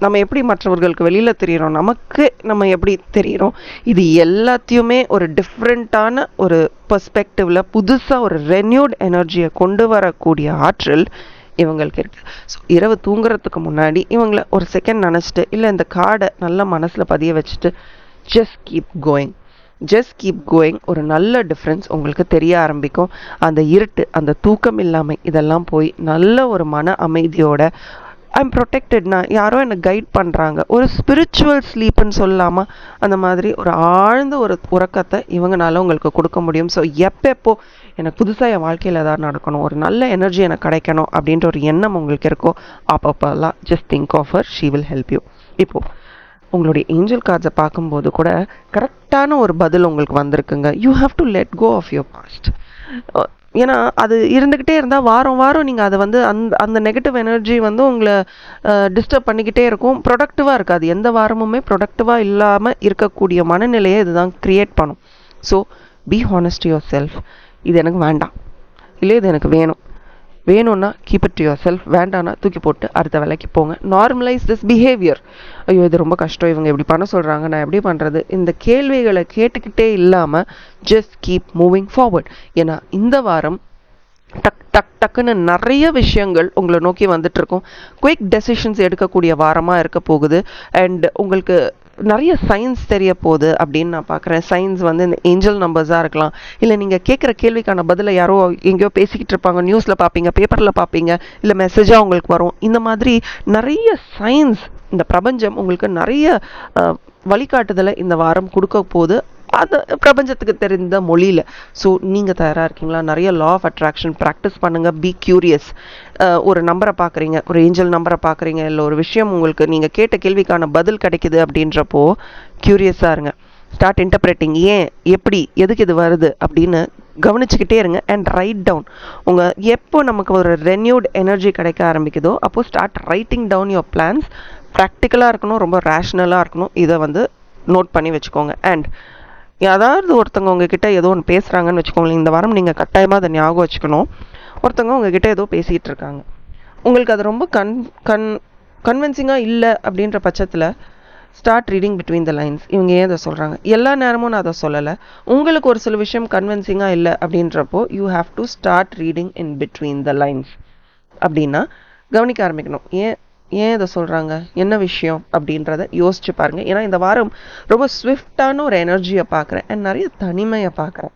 நம்ம எப்படி மற்றவர்களுக்கு வெளியில் தெரிகிறோம், நமக்கு நம்ம எப்படி தெரிகிறோம், இது எல்லாத்தையுமே ஒரு டிஃப்ரெண்ட்டான ஒரு பெர்ஸ்பெக்டிவில் புதுசாக ஒரு ரெனியூட் எனர்ஜியை கொண்டு வரக்கூடிய ஆற்றல் இவங்களுக்கு இருக்குது. ஸோ இரவு தூங்குறதுக்கு முன்னாடி இவங்களை ஒரு செகண்ட் நினச்சிட்டு, இல்லை இந்த கார்டை நல்லா மனசில் பதிய வச்சுட்டு ஜஸ்ட் கீப் கோயிங் ஒரு நல்ல டிஃப்ரென்ஸ் உங்களுக்கு தெரிய ஆரம்பிக்கும். அந்த இருட்டு, அந்த தூக்கம் இல்லாமை இதெல்லாம் போய் நல்ல ஒரு மன அமைதியோட ஐம் ப்ரொடெக்டட்னா யாரோ என்னை கைட் பண்ணுறாங்க, ஒரு ஸ்பிரிச்சுவல் ஸ்லீப்புன்னு சொல்லாமல் அந்த மாதிரி ஒரு ஆழ்ந்த ஒரு உறக்கத்தை இவங்கனால உங்களுக்கு கொடுக்க முடியும். ஸோ எப்போ எனக்கு புதுசாக என் வாழ்க்கையில் ஏதாவது நடக்கணும், ஒரு நல்ல எனர்ஜி எனக்கு கிடைக்கணும் அப்படின்ற ஒரு எண்ணம் உங்களுக்கு இருக்கோ அப்பப்போலாம் just think of her, she will help you. இப்போது உங்களுடைய ஏஞ்சல் கார்ட்ஸை பார்க்கும்போது கூட கரெக்டான ஒரு பதில் உங்களுக்கு வந்திருக்குங்க. You have to let go of your past. ஏன்னா அது இருந்துக்கிட்டே இருந்தால் வாரம் வாரம் நீங்கள் அதை வந்து அந்த நெகட்டிவ் எனர்ஜி வந்து உங்களை டிஸ்டர்ப் பண்ணிக்கிட்டே இருக்கும், ப்ரொடக்டிவாக இருக்காது. எந்த வாரமுமே ப்ரொடக்டிவாக இல்லாமல் இருக்கக்கூடிய மனநிலையை இதுதான் க்ரியேட் பண்ணும். So be honest your self. இது எனக்கு வேண்டாம், இல்லை இது எனக்கு வேணும்னா keep it to your self, வேண்டாம்னா தூக்கி போட்டு அடுத்த வேலைக்கு போங்க. Normalise this behaviour. ஐயோ இது ரொம்ப கஷ்டம், இவங்க இப்படி பண்ண சொல்கிறாங்க, நான் எப்படி பண்ணுறது, இந்த கேள்விகளை கேட்டுக்கிட்டே இல்லாமல் ஜஸ்ட் கீப் மூவிங் ஃபார்வர்ட். ஏன்னா இந்த வாரம் டக்குன்னு நிறைய விஷயங்கள் உங்களை நோக்கி வந்துட்டு இருக்கும். குயிக் டெசிஷன்ஸ் எடுக்கக்கூடிய வாரமாக இருக்க போகுது. அண்ட் உங்களுக்கு நிறைய சயின்ஸ் தெரிய போகுது அப்படின்னு நான் பார்க்குறேன். சயின்ஸ் வந்து இந்த ஏஞ்சல் நம்பர்ஸாக இருக்கலாம், இல்லை நீங்கள் கேட்குற கேள்விக்கான பதிலை யாரோ எங்கேயோ பேசிக்கிட்டு இருப்பாங்க, நியூஸில் பார்ப்பீங்க, பேப்பரில் பார்ப்பீங்க, இல்லை மெசேஜாக உங்களுக்கு வரும். இந்த மாதிரி நிறைய சயின்ஸ், இந்த பிரபஞ்சம் உங்களுக்கு நிறைய வழிகாட்டுதலை இந்த வாரம் கொடுக்க போகுது, அது பிரபஞ்சத்துக்கு தெரிந்த மொழியில். ஸோ நீங்கள் தயாராக இருக்கீங்களா? நிறைய லா ஆஃப் அட்ராக்ஷன் ப்ராக்டிஸ் பண்ணுங்கள். Be curious. ஒரு நம்பரை பார்க்குறீங்க, ஒரு ஏஞ்சல் நம்பரை பார்க்குறீங்க, இல்லை ஒரு விஷயம் உங்களுக்கு நீங்கள் கேட்ட கேள்விக்கான பதில் கிடைக்குது அப்படின்றப்போ க்யூரியஸாக இருங்க. ஸ்டார்ட் இன்டர்பிரேட்டிங், ஏன், எப்படி, எதுக்கு இது வருது அப்படின்னு கவனிச்சுக்கிட்டே இருங்க. And write down. எப்போ நமக்கு ஒரு ரெனியூட் எனர்ஜி கிடைக்க ஆரம்பிக்குதோ அப்போது start writing down your plans. ப்ராக்டிக்கலாக இருக்கணும், ரொம்ப ரேஷ்னலாக இருக்கணும். இதை வந்து நோட் பண்ணி வச்சுக்கோங்க. அண்ட் யாராவது ஒருத்தவங்க உங்ககிட்ட ஏதோ ஒன்று பேசுகிறாங்கன்னு வச்சுக்கோங்களேன், இந்த வாரம் நீங்கள் கட்டாயமாக அதை ஞாபகம் வச்சுக்கணும். ஒருத்தவங்க உங்ககிட்ட ஏதோ பேசிகிட்டு இருக்காங்க, உங்களுக்கு அது ரொம்ப கன்வின்சிங்காக இல்லை அப்படின்ற பட்சத்தில் start reading between the lines. இவங்க ஏன் அதை சொல்கிறாங்க, எல்லா நேரமும் நான் அதை சொல்லலை, உங்களுக்கு ஒரு சில விஷயம் கன்வின்சிங்காக இல்லை அப்படின்றப்போ you have to start reading in between the lines. அப்படின்னா கவனிக்க ஆரம்பிக்கணும், ஏன் இதை சொல்கிறாங்க, என்ன விஷயம் அப்படின்றத யோசிச்சு பாருங்கள். ஏன்னா இந்த வாரம் ரொம்ப ஸ்விஃப்டான ஒரு எனர்ஜியை பார்க்குறேன். அண்ட் நிறைய தனிமையை பார்க்குறேன்.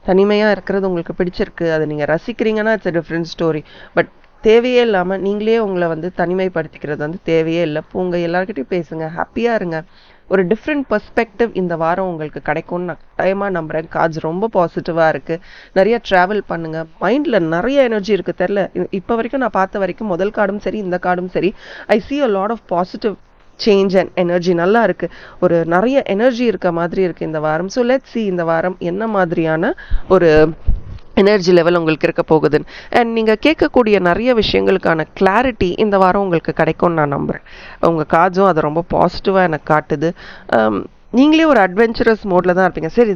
தனிமையாக இருக்கிறது உங்களுக்கு பிடிச்சிருக்கு, அதை நீங்கள் ரசிக்கிறீங்கன்னா it's a different story. But தேவையே இல்லாமல் நீங்களே உங்களை வந்து தனிமைப்படுத்திக்கிறது வந்து தேவையே இல்லை. போங்க, எல்லாருக்கிட்டையும் பேசுங்க, ஹாப்பியாக இருங்க. ஒரு டிஃப்ரெண்ட் பெர்ஸ்பெக்டிவ் இந்த வாரம் உங்களுக்கு கிடைக்கும்னு நான் டைமாக நம்புகிறேன். கார்ட்ஸ் ரொம்ப பாசிட்டிவாக இருக்குது. நிறைய ட்ராவல் பண்ணுங்கள். மைண்டில் நிறைய எனர்ஜி இருக்குது. தெரில, இப்போ வரைக்கும் நான் பார்த்த வரைக்கும் முதல் கார்டும் சரி இந்த கார்டும் சரி, ஐ see a lot of positive change and energy. நல்லா இருக்குது, ஒரு நிறைய எனர்ஜி இருக்க மாதிரி இருக்குது இந்த வாரம். ஸோ லெட்ஸ் see இந்த வாரம் என்ன மாதிரியான ஒரு எனர்ஜி லெவல் உங்களுக்கு இருக்க போகுதுன்னு. அண்ட் நீங்கள் கேட்கக்கூடிய நிறைய விஷயங்களுக்கான கிளாரிட்டி இந்த வாரம் உங்களுக்கு கிடைக்கும்னு நான் நம்புகிறேன். உங்கள் கார்ட்ஸும் அதை ரொம்ப பாசிட்டிவாக எனக்கு காட்டுது. நீங்களே ஒரு அட்வென்ச்சரஸ் மோடில் தான் இருப்பீங்க. சரி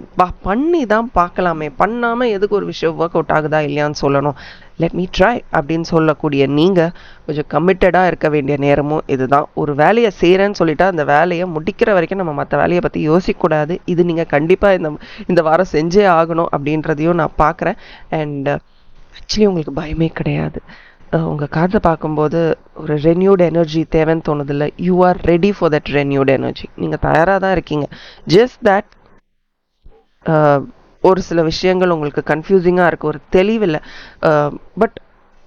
பண்ணி தான் பார்க்கலாமே, பண்ணாமல் எதுக்கு ஒரு விஷயம் ஒர்க் அவுட் ஆகுதா இல்லையான்னு சொல்லணும், லெட் மீ ட்ரை அப்படின்னு சொல்லக்கூடிய நீங்கள் கொஞ்சம் கமிட்டடாக இருக்க வேண்டிய நேரமும் இதுதான். ஒரு வேலையை செய்கிறேன்னு சொல்லிட்டா அந்த வேலையை முடிக்கிற வரைக்கும் நம்ம மற்ற வேலையை பற்றி யோசிக்கக்கூடாது. இது நீங்கள் கண்டிப்பாக இந்த வாரம் செஞ்சே ஆகணும் அப்படின்றதையும் நான் பார்க்குறேன். அண்ட் ஆக்சுவலி உங்களுக்கு பயமே கிடையாது. உங்கள் கார்ட்ஸை பார்க்கும்போது ஒரு ரெனியூட் எனர்ஜி தேவைன்னு தோணுதில்ல. You are ready for that renewed energy. நீங்கள் தயாராக தான் இருக்கீங்க. ஜஸ்ட் தட் ஒரு சில விஷயங்கள் உங்களுக்கு கன்ஃபியூசிங்காக இருக்குது, ஒரு தெளிவில்லை. But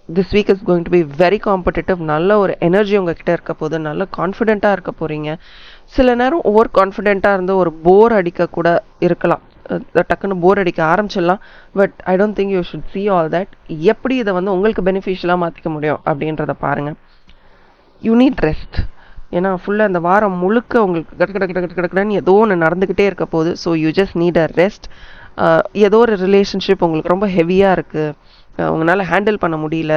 this week is going to be very competitive. நல்ல ஒரு எனர்ஜி உங்ககிட்ட இருக்க போது, நல்ல கான்ஃபிடென்ட்டாக இருக்க போகிறீங்க. சில நேரம் ஓவர் கான்ஃபிடென்ட்டாக இருந்து ஒரு போர் அடிக்க கூட இருக்கலாம். டக்குன்னு போர் அடிக்க ஆரம்பிச்சிடலாம். But I don't think you should see all that. எப்படி இதை வந்து உங்களுக்கு பெனிஃபிஷியலாக மாற்றிக்க முடியும் அப்படின்றத பாருங்கள். You need rest. ஏன்னா ஃபுல்லாக அந்த வாரம் முழுக்க உங்களுக்கு கடன்னு ஏதோ ஒன்று நடந்துக்கிட்டே இருக்க போகுது. So you just need a rest. ஏதோ ஒரு ரிலேஷன்ஷிப் உங்களுக்கு ரொம்ப ஹெவியாக இருக்குது, உங்களால் ஹேண்டில் பண்ண முடியல,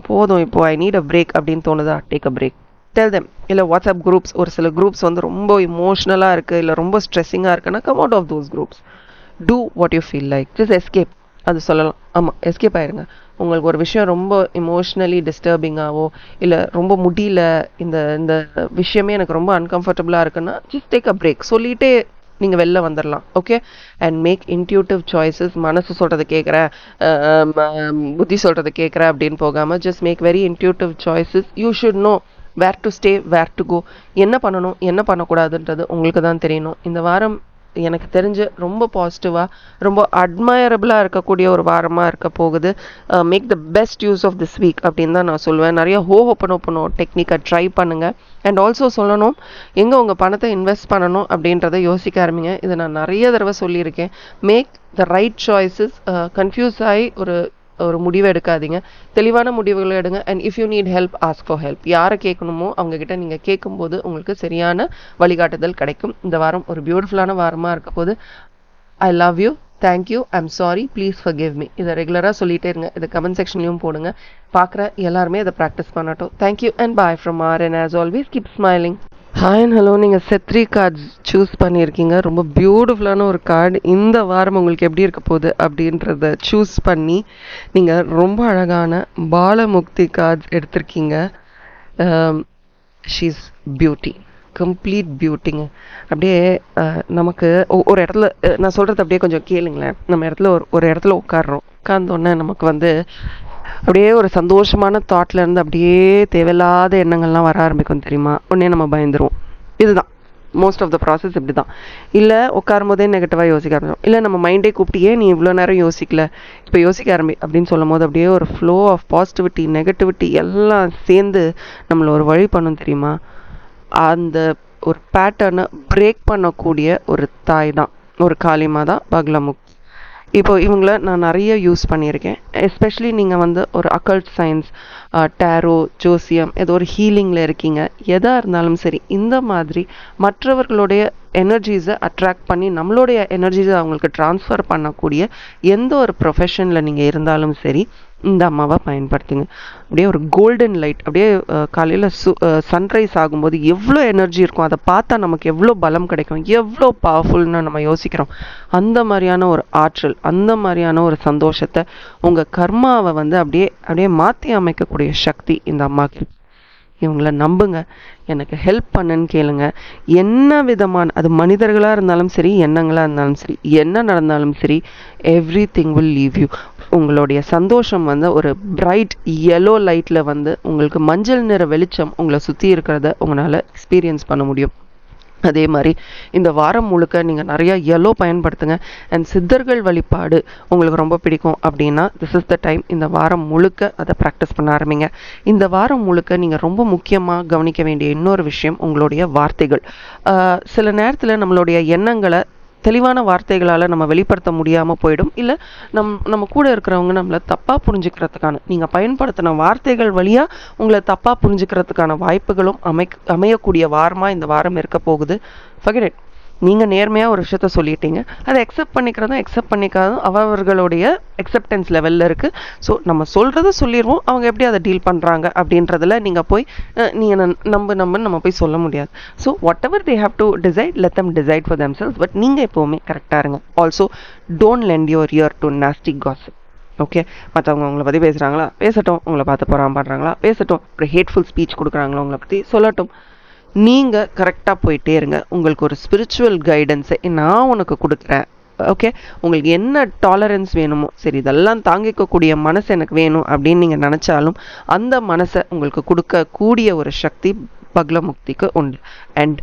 போதும் இப்போ ஐ நீட் அ பிரேக் அப்படின்னு தோணுதா, take a break. Tell them. இல்லை வாட்ஸ்அப் குரூப்ஸ், ஒரு சில குரூப்ஸ் வந்து ரொம்ப இமோஷ்னலாக இருக்குது, இல்லை ரொம்ப ஸ்ட்ரெஸ்ஸிங்காக இருக்குன்னா come out of those groups. Do what you feel like. Just escape. அது சொல்லலாம். ஆமாம், எஸ்கேப் ஆயிருங்க. உங்களுக்கு ஒரு விஷயம் ரொம்ப இமோஷ்னலி டிஸ்டர்பிங்காகவோ இல்லை ரொம்ப முடியல, இந்த இந்த விஷயமே எனக்கு ரொம்ப அன்கம்ஃபர்டபுளாக இருக்குன்னா ஜஸ்ட் டேக் அ பிரேக் சொல்லிகிட்டே நீங்கள் வெளில வந்துடலாம். Okay, and make intuitive choices. மனசு சொல்கிறத கேட்குறேன், புத்தி சொல்கிறத கேட்குறேன் அப்படின்னு போகாமல் just make very intuitive choices. You should know where to stay, where to go. என்ன பண்ணணும் என்ன பண்ணக்கூடாதுன்றது உங்களுக்கு தான் தெரியணும். இந்த வாரம் எனக்கு தெரிஞ்சு ரொம்ப பாசிட்டிவாக, ரொம்ப அட்மையரபிளாக இருக்கக்கூடிய ஒரு வாரமாக இருக்க போகுது. Make the best use of this week அப்படின்னு தான் நான் சொல்லுவேன். நிறைய ஓப்பனோ டெக்னிக்கை ட்ரை பண்ணுங்கள். அண்ட் ஆல்சோ சொல்லணும், எங்கே உங்கள் பணத்தை இன்வெஸ்ட் பண்ணணும் அப்படின்றத யோசிக்க ஆரம்பிங்க. இதை நான் நிறைய தடவை சொல்லியிருக்கேன். Make the right choices. Confuse ஆகி ஒரு முடிவை எடுக்காதீங்க, தெளிவான முடிவுகளை எடுங்க. And if you need help, ask for help. யாரை கேட்கணுமோ அவங்கக்கிட்ட நீங்கள் கேட்கும்போது உங்களுக்கு சரியான வழிகாட்டுதல் கிடைக்கும். இந்த வாரம் ஒரு பியூட்டிஃபுல்லான வாரமாக இருக்க போது. I love you, thank you, I'm sorry, please forgive me. இதை ரெகுலராக சொல்லிகிட்டே இருங்க. இதை கமெண்ட் செக்ஷன்லையும் போடுங்க. பார்க்குற எல்லாருமே இதை ப்ராக்டிஸ் பண்ணட்டும். Thank you and bye from R. As always keep smiling. Hi and hello. நீங்கள் செட் 3 கார்ட்ஸ் சூஸ் பண்ணியிருக்கீங்க. ரொம்ப பியூட்டிஃபுல்லான ஒரு கார்டு. இந்த வாரம் உங்களுக்கு எப்படி இருக்க போகுது அப்படின்றத சூஸ் பண்ணி நீங்கள் ரொம்ப அழகான பாலமுக்தி கார்ட்ஸ் எடுத்திருக்கீங்க. ஷீஸ் பியூட்டி, கம்ப்ளீட் பியூட்டிங்க. அப்படியே நமக்கு ஒரு இடத்துல, நான் சொல்கிறது அப்படியே கொஞ்சம் கேளுங்களேன். நம்ம இடத்துல ஒரு இடத்துல உட்கார்ந்தோன்னே நமக்கு வந்து அப்படியே ஒரு சந்தோஷமான தாட்ல இருந்து அப்படியே தேவையில்லாத எண்ணங்கள்லாம் வர ஆரம்பிக்கும் தெரியுமா. உடனே நம்ம பயந்துருவோம். இதுதான் மோஸ்ட் ஆஃப் த ப்ராசஸ். இப்படி தான். இல்லை உட்காரும் போதே நெகட்டிவாக யோசிக்க ஆரம்பிச்சோம். இல்லை நம்ம மைண்டே கூப்பிட்டியே நீ இவ்வளோ நேரம் யோசிக்கல, இப்போ யோசிக்க அப்படின்னு சொல்லும் போது அப்படியே ஒரு ஃப்ளோ ஆஃப் பாசிட்டிவிட்டி நெகட்டிவிட்டி எல்லாம் சேர்ந்து நம்மளை ஒரு வழி பண்ணும் தெரியுமா. அந்த ஒரு பேட்டர்னை பிரேக் பண்ணக்கூடிய ஒரு தாய் தான், ஒரு காளிமா தான் பகலமுக். இப்போ இவங்கள நான் நிறைய யூஸ் பண்ணியிருக்கேன். எஸ்பெஷலி நீங்கள் வந்து ஒரு அக்கல்ட் சயின்ஸ், டேரோ, ஜோசியம், ஏதோ ஒரு ஹீலிங்கில் இருக்கீங்க. எதாக இருந்தாலும் சரி, இந்த மாதிரி மற்றவர்களுடைய எனர்ஜிஸை அட்ராக்ட் பண்ணி நம்மளுடைய எனர்ஜிஸை அவங்களுக்கு ட்ரான்ஸ்ஃபர் பண்ணக்கூடிய எந்த ஒரு ப்ரொஃபஷனில் நீங்கள் இருந்தாலும் சரி, இந்த அம்மாவை பயன்படுத்துங்க. அப்படியே ஒரு கோல்டன் லைட், அப்படியே காலையில் சன்ரைஸ் ஆகும்போது எவ்வளோ எனர்ஜி இருக்கும், அதை பார்த்தா நமக்கு எவ்வளோ பலம் கிடைக்கும், எவ்வளோ பவர்ஃபுல்னு நம்ம யோசிக்கிறோம். அந்த மாதிரியான ஒரு ஆற்றல், அந்த மாதிரியான ஒரு சந்தோஷத்தை, உங்கள் கர்மாவை வந்து அப்படியே அப்படியே மாற்றி அமைக்கக்கூடிய சக்தி இந்த அம்மாவுக்கு. இவங்கள நம்புங்க, எனக்கு ஹெல்ப் பண்ணுன்னு கேளுங்க. என்ன விதமான, அது மனிதர்களாக இருந்தாலும் சரி, எண்ணங்களாக இருந்தாலும் சரி, என்ன நடந்தாலும் சரி, every thing will leave you. உங்களுடைய சந்தோஷம் வந்து ஒரு பிரைட் yellow லைட்டில் வந்து உங்களுக்கு மஞ்சள் நிற வெளிச்சம் உங்களை சுற்றி இருக்கிறத உங்களால் எக்ஸ்பீரியன்ஸ் பண்ண முடியும். அதே மாதிரி இந்த வாரம் முழுக்க நீங்கள் நிறையா yellow பயன்படுத்துங்க. அண்ட் சித்தர்கள் வழிபாடு உங்களுக்கு ரொம்ப பிடிக்கும் அப்படின்னா திஸ் இஸ் த டைம். இந்த வாரம் முழுக்க அதை ப்ராக்டிஸ் பண்ண ஆரம்பிங்க. இந்த வாரம் முழுக்க நீங்கள் ரொம்ப முக்கியமாக கவனிக்க வேண்டிய இன்னொரு விஷயம் உங்களுடைய வார்த்தைகள். சில நேரத்தில் நம்மளுடைய எண்ணங்களை தெளிவான வார்த்தைகளால் நம்ம வெளிப்படுத்த முடியாமல் போயிடும். இல்லை நம்ம கூட இருக்கிறவங்க நம்மளை தப்பாக புரிஞ்சுக்கிறதுக்கான, நீங்கள் பயன்படுத்தின வார்த்தைகள் வழியாக உங்களை தப்பாக புரிஞ்சுக்கிறதுக்கான வாய்ப்புகளும் அமையக்கூடிய வாரமாக இந்த வாரம் இருக்க போகுது. Forget it. நீங்கள் நேர்மையாக ஒரு விஷயத்த சொல்லிட்டீங்க, அதை அக்செப்ட் பண்ணிக்கிறதும் அக்செப்ட் பண்ணிக்காதும் அவர்களுடைய அக்செப்டன்ஸ் லெவலில் இருக்குது. ஸோ நம்ம சொல்கிறத சொல்லிடுவோம், அவங்க எப்படி அதை டீல் பண்ணுறாங்க அப்படின்றதில் நீங்கள் போய் நீ என்ன நம்புன்னு நம்ம போய் சொல்ல முடியாது. So what ever they have to decide, let them decide for themselves. But நீங்கள் எப்போவுமே கரெக்டாக இருங்க. Also don't lend your year to nasty gossip. Okay, மற்றவங்க உங்களை பற்றி பேசுகிறாங்களா பேசட்டும், உங்களை பார்த்து போகிறாங்களா பேசட்டும், ஒரு ஹேட்ஃபுல் ஸ்பீச் கொடுக்குறாங்களா உங்களை பற்றி சொல்லட்டும். நீங்கள் கரெக்டாக போயிட்டே இருங்க. உங்களுக்கு ஒரு ஸ்பிரிச்சுவல் கைடன்ஸை நான் உனக்கு கொடுக்குறேன், ஓகே, உங்களுக்கு என்ன டாலரன்ஸ் வேணுமோ, சரி இதெல்லாம் தாங்கிக்கக்கூடிய மனசு எனக்கு வேணும் அப்படின்னு நீங்கள் நினச்சாலும் அந்த மனசை உங்களுக்கு கொடுக்கக்கூடிய ஒரு சக்தி பக்லமுக்திக்கு உண்டு. அண்ட்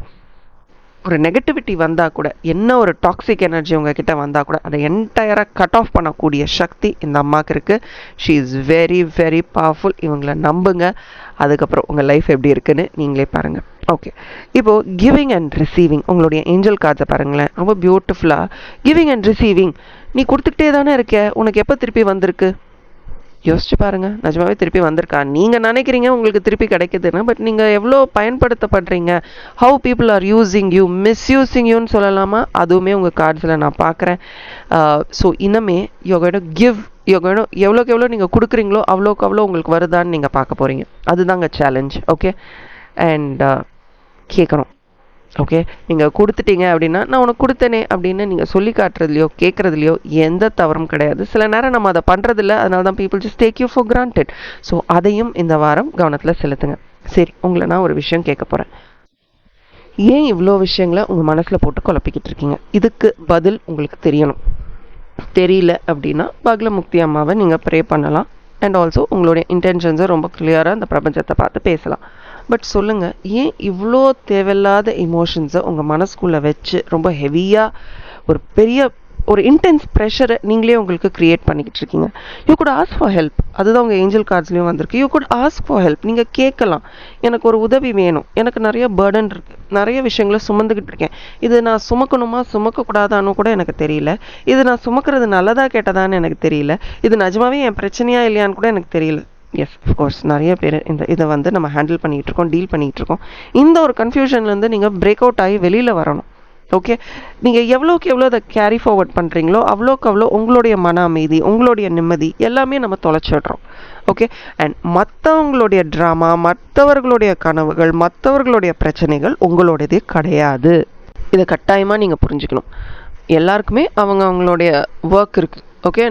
ஒரு நெகட்டிவிட்டி வந்தால் கூட, என்ன ஒரு டாக்ஸிக் எனர்ஜி உங்ககிட்ட வந்தால் கூட அதை என்டையராக கட் ஆஃப் பண்ணக்கூடிய சக்தி இந்த அம்மாவுக்கு இருக்குது. She is very very powerful. இவங்களை நம்புங்க. அதுக்கப்புறம் உங்கள் லைஃப் எப்படி இருக்குன்னு நீங்களே பாருங்கள். ஓகே, இப்போது கிவிங் அண்ட் ரிசீவிங், உங்களுடைய ஏஞ்சல் கார்ட்ஸை பாருங்களேன், ரொம்ப பியூட்டிஃபுல்லாக கிவிங் அண்ட் ரிசீவிங். நீ கொடுத்துக்கிட்டே தானே இருக்க, உனக்கு எப்போ திருப்பி வந்திருக்கு? யோசிச்சு பாருங்க, நிஜமாவே திருப்பி வந்திருக்கா? நீங்க நினைக்கிறீங்க உங்களுக்கு திருப்பி கிடைக்குதுன்னு, பட் நீங்க எவ்வளோ பயன்படுத்தப்படுறீங்க, how people are using you, misusing யூன்னு சொல்லலாமா, அதுவுமே உங்க கார்ட்ஸில் நான் பார்க்குறேன். ஸோ இனிமே யோகோட கிவ், யோகோட எவ்வளோக்கு எவ்வளோ நீங்கள் கொடுக்குறீங்களோ அவ்வளோக்கு அவ்வளோ உங்களுக்கு வருதான்னு நீங்கள் பார்க்க போகிறீங்க. அதுதாங்க சேலஞ்ச். ஓகே, அண்ட் கேட்குறோம். ஓகே, நீங்கள் கொடுத்துட்டீங்க அப்படின்னா நான் உனக்கு கொடுத்தேனே அப்படின்னு நீங்கள் சொல்லி காட்டுறதுலையோ கேட்குறதுலையோ எந்த தவறும் கிடையாது. சில நேரம் நம்ம அதை பண்ணுறதில்ல, அதனால தான் people just take you for granted. So அதையும் இந்த வாரம் கவனத்தில் செலுத்துங்க. சரி, உங்களை நான் ஒரு விஷயம் கேட்க போகிறேன். ஏன் இவ்வளோ விஷயங்களை உங்கள் மனசில் போட்டு குழப்பிக்கிட்டு இருக்கீங்க? இதுக்கு பதில் உங்களுக்கு தெரியணும். தெரியல அப்படின்னா பக்லமுக்தி அம்மாவை நீங்கள் ப்ரே பண்ணலாம். அண்ட் ஆல்சோ உங்களுடைய இன்டென்ஷன்ஸை ரொம்ப கிளியராக அந்த பிரபஞ்சத்தை பார்த்து பேசலாம். பட் சொல்லுங்கள், ஏன் இவ்வளோ தேவையில்லாத எமோஷன்ஸை உங்கள் மனசுக்குள்ளே வச்சு ரொம்ப ஹெவியாக ஒரு பெரிய ஒரு இன்டென்ஸ் ப்ரெஷரை நீங்களே உங்களுக்கு க்ரியேட் பண்ணிக்கிட்டு இருக்கீங்க? You good ask for help. அதுதான் உங்கள் ஏஞ்சல் கார்ட்ஸ்லேயும் வந்திருக்கு. You good ask for help. நீங்கள் கேட்கலாம், எனக்கு ஒரு உதவி வேணும், எனக்கு நிறைய பேர்டன் இருக்குது, நிறைய விஷயங்களை சுமந்துக்கிட்டு இருக்கேன், இது நான் சுமக்கணுமா சுமக்கக்கூடாதான்னு கூட எனக்கு தெரியல, இது நான் சுமக்கிறது நல்லதா கேட்டதான்னு எனக்கு தெரியல, இது நிஜமாவே என் பிரச்சனையா இல்லையான்னு கூட எனக்கு தெரியல. எஸ், அஃப்கோர்ஸ் நிறைய பேர் இதை வந்து நம்ம ஹேண்டில் பண்ணிகிட்டு இருக்கோம், டீல் பண்ணிகிட்டு இருக்கோம். இந்த ஒரு கன்ஃபியூஷன்லேருந்து நீங்கள் பிரேக் அவுட் ஆகி வெளியில் வரணும். ஓகே, நீங்கள் எவ்வளோக்கு எவ்வளோ அதை கேரி ஃபார்வர்ட் பண்ணுறீங்களோ அவ்வளோக்கு அவ்வளோ உங்களுடைய மன அமைதி, உங்களுடைய நிம்மதி எல்லாமே நம்ம தொலைச்சிடுறோம். ஓகே, அண்ட் மற்றவங்களுடைய ட்ராமா, மற்றவர்களுடைய கனவுகள், மற்றவர்களுடைய பிரச்சனைகள் உங்களுடையதே கிடையாது. இதை கட்டாயமாக நீங்கள் புரிஞ்சுக்கணும். எல்லாருக்குமே அவங்களுடைய ஒர்க் இருக்குது. ஓகே,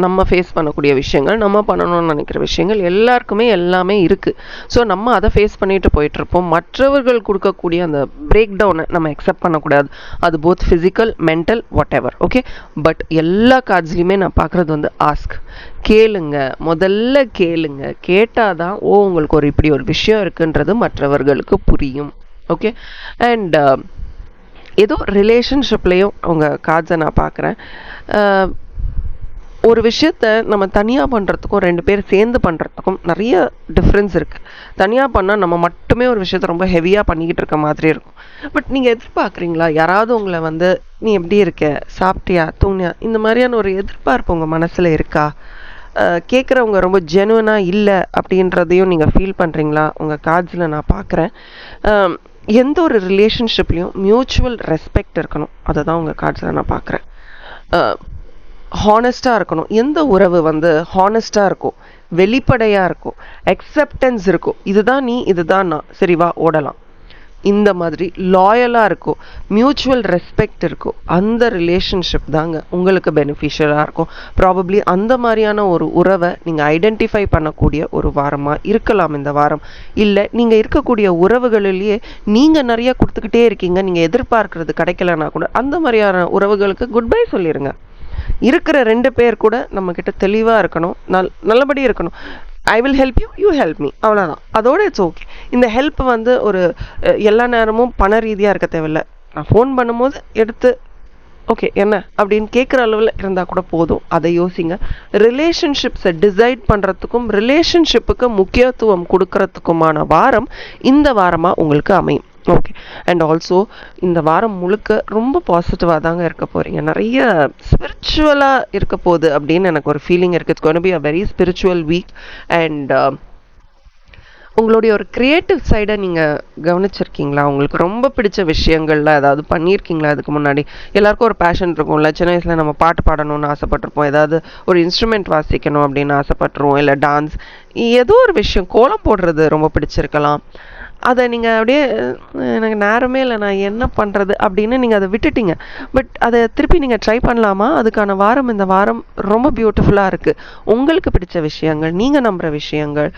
நம்ம ஃபேஸ் பண்ணக்கூடிய விஷயங்கள், நம்ம பண்ணணும்னு நினைக்கிற விஷயங்கள் எல்லாருக்குமே எல்லாமே இருக்குது. ஸோ நம்ம அதை ஃபேஸ் பண்ணிட்டு போயிட்டுருப்போம். மற்றவர்கள் கொடுக்கக்கூடிய அந்த பிரேக் டவுனை நம்ம அக்செப்ட் பண்ணக்கூடாது. அது both physical, mental, what ever. Okay, but எல்லா கார்ட்ஸ்லையுமே நான் பார்க்குறது வந்து ஆஸ்க், கேளுங்க, முதல்ல கேளுங்க. கேட்டால் தான் உங்களுக்கு ஒரு இப்படி ஒரு விஷயம் இருக்குன்றது மற்றவர்களுக்கு புரியும். ஓகே, அண்ட் ஏதோ ரிலேஷன்ஷிப்லேயும் உங்கள் கார்ட்ஸை நான் பார்க்குறேன். ஒரு விஷயத்த நம்ம தனியாக பண்ணுறதுக்கும் ரெண்டு பேர் சேர்ந்து பண்ணுறதுக்கும் நிறைய டிஃப்ரென்ஸ் இருக்குது. தனியாக பண்ணால் நம்ம மட்டுமே ஒரு விஷயத்த ரொம்ப ஹெவியாக பண்ணிக்கிட்டு இருக்க மாதிரி இருக்கும். பட் நீங்கள் எதிர்பார்க்குறீங்களா யாராவது உங்களை வந்து நீ எப்படி இருக்க, சாப்பிட்டியா, தூங்கியா, இந்த மாதிரியான ஒரு எதிர்பார்ப்பு உங்கள் மனசில் இருக்கா? கேட்குறவங்க ரொம்ப ஜெனுவனாக இல்லை அப்படின்றதையும் நீங்கள் ஃபீல் பண்ணுறீங்களா? உங்கள் கார்ட்ஸில் நான் பார்க்குறேன். எந்த ஒரு ரிலேஷன்ஷிப்லேயும் மியூச்சுவல் ரெஸ்பெக்ட் இருக்கணும். அதை தான் உங்கள் கார்ட்ஸில் நான் பார்க்குறேன். ஹானஸ்டாக இருக்கணும். எந்த உறவு வந்து ஹானஸ்டாக இருக்கும், வெளிப்படையாக இருக்கும், அக்செப்டன்ஸ் இருக்கும், இதுதான் நீ, இதுதான் நான், சரி வா ஓடலாம், இந்த மாதிரி லாயலாக இருக்கும், மியூச்சுவல் ரெஸ்பெக்ட் இருக்கும், அந்த ரிலேஷன்ஷிப் தாங்க உங்களுக்கு பெனிஃபிஷியலாக இருக்கும். ப்ராபப்ளி அந்த மாதிரியான ஒரு உறவை நீங்கள் ஐடென்டிஃபை பண்ணக்கூடிய ஒரு வாரமாக இருக்கலாம் இந்த வாரம். இல்லை நீங்கள் இருக்கக்கூடிய உறவுகளிலேயே நீங்கள் நிறைய கொடுத்துக்கிட்டே இருக்கீங்க, நீங்கள் எதிர்பார்க்கறது கிடைக்கலன்னா கூட அந்த மாதிரியான உறவுகளுக்கு குட் பை சொல்லிடுங்க. இருக்கிற ரெண்டு பேர் கூட நம்மக்கிட்ட தெளிவாக இருக்கணும், நல்லபடி இருக்கணும். I will help you, you help me, அவ்வளோதான். அதோட இட்ஸ் ஓகே. இந்த ஹெல்ப் வந்து ஒரு எல்லா நேரமும் பண ரீதியாக இருக்க தேவையில்லை. நான் ஃபோன் பண்ணும்போது எடுத்து ஓகே என்ன அப்படின்னு கேட்குற அளவில் இருந்தால் கூட போதும். அதை யோசிங்க. ரிலேஷன்ஷிப்ஸை டிசைட் பண்ணுறதுக்கும் ரிலேஷன்ஷிப்புக்கு முக்கியத்துவம் கொடுக்கறதுக்குமான வாரம் இந்த வாரமாக உங்களுக்கு அமையும். ஓகே, அண்ட் ஆல்சோ இந்த வாரம் முழுக்க ரொம்ப பாசிட்டிவாக தாங்க இருக்க போகிறீங்க. நிறைய ஸ்பிரிச்சுவலாக இருக்க போகுது அப்படின்னு எனக்கு ஒரு ஃபீலிங் இருக்குது. It's going to be a very spiritual week. And உங்களுடைய ஒரு க்ரியேட்டிவ் சைடை நீங்கள் கவனிச்சிருக்கீங்களா? உங்களுக்கு ரொம்ப பிடிச்ச விஷயங்கள்ல ஏதாவது பண்ணியிருக்கீங்களா? அதுக்கு முன்னாடி எல்லாருக்கும் ஒரு பேஷன் இருக்கும்ல. சின்ன வயசில் நம்ம பாட்டு பாடணும்னு ஆசைப்பட்டிருப்போம், ஏதாவது ஒரு இன்ஸ்ட்ருமெண்ட் வாசிக்கணும் அப்படின்னு ஆசைப்பட்டுருவோம், இல்லை டான்ஸ், ஏதோ ஒரு விஷயம், கோலம் போடுறது ரொம்ப பிடிச்சிருக்கலாம். அதை நீங்கள் அப்படியே எனக்கு நேரமே இல்லை, நான் என்ன பண்ணுறது அப்படின்னு நீங்கள் அதை விட்டுட்டீங்க. பட் அதை திருப்பி நீங்கள் ட்ரை பண்ணலாமா? அதுக்கான வாரம் இந்த வாரம் ரொம்ப பியூட்டிஃபுல்லாக இருக்குது. உங்களுக்கு பிடிச்ச விஷயங்கள், நீங்கள் நம்புகிற விஷயங்கள்,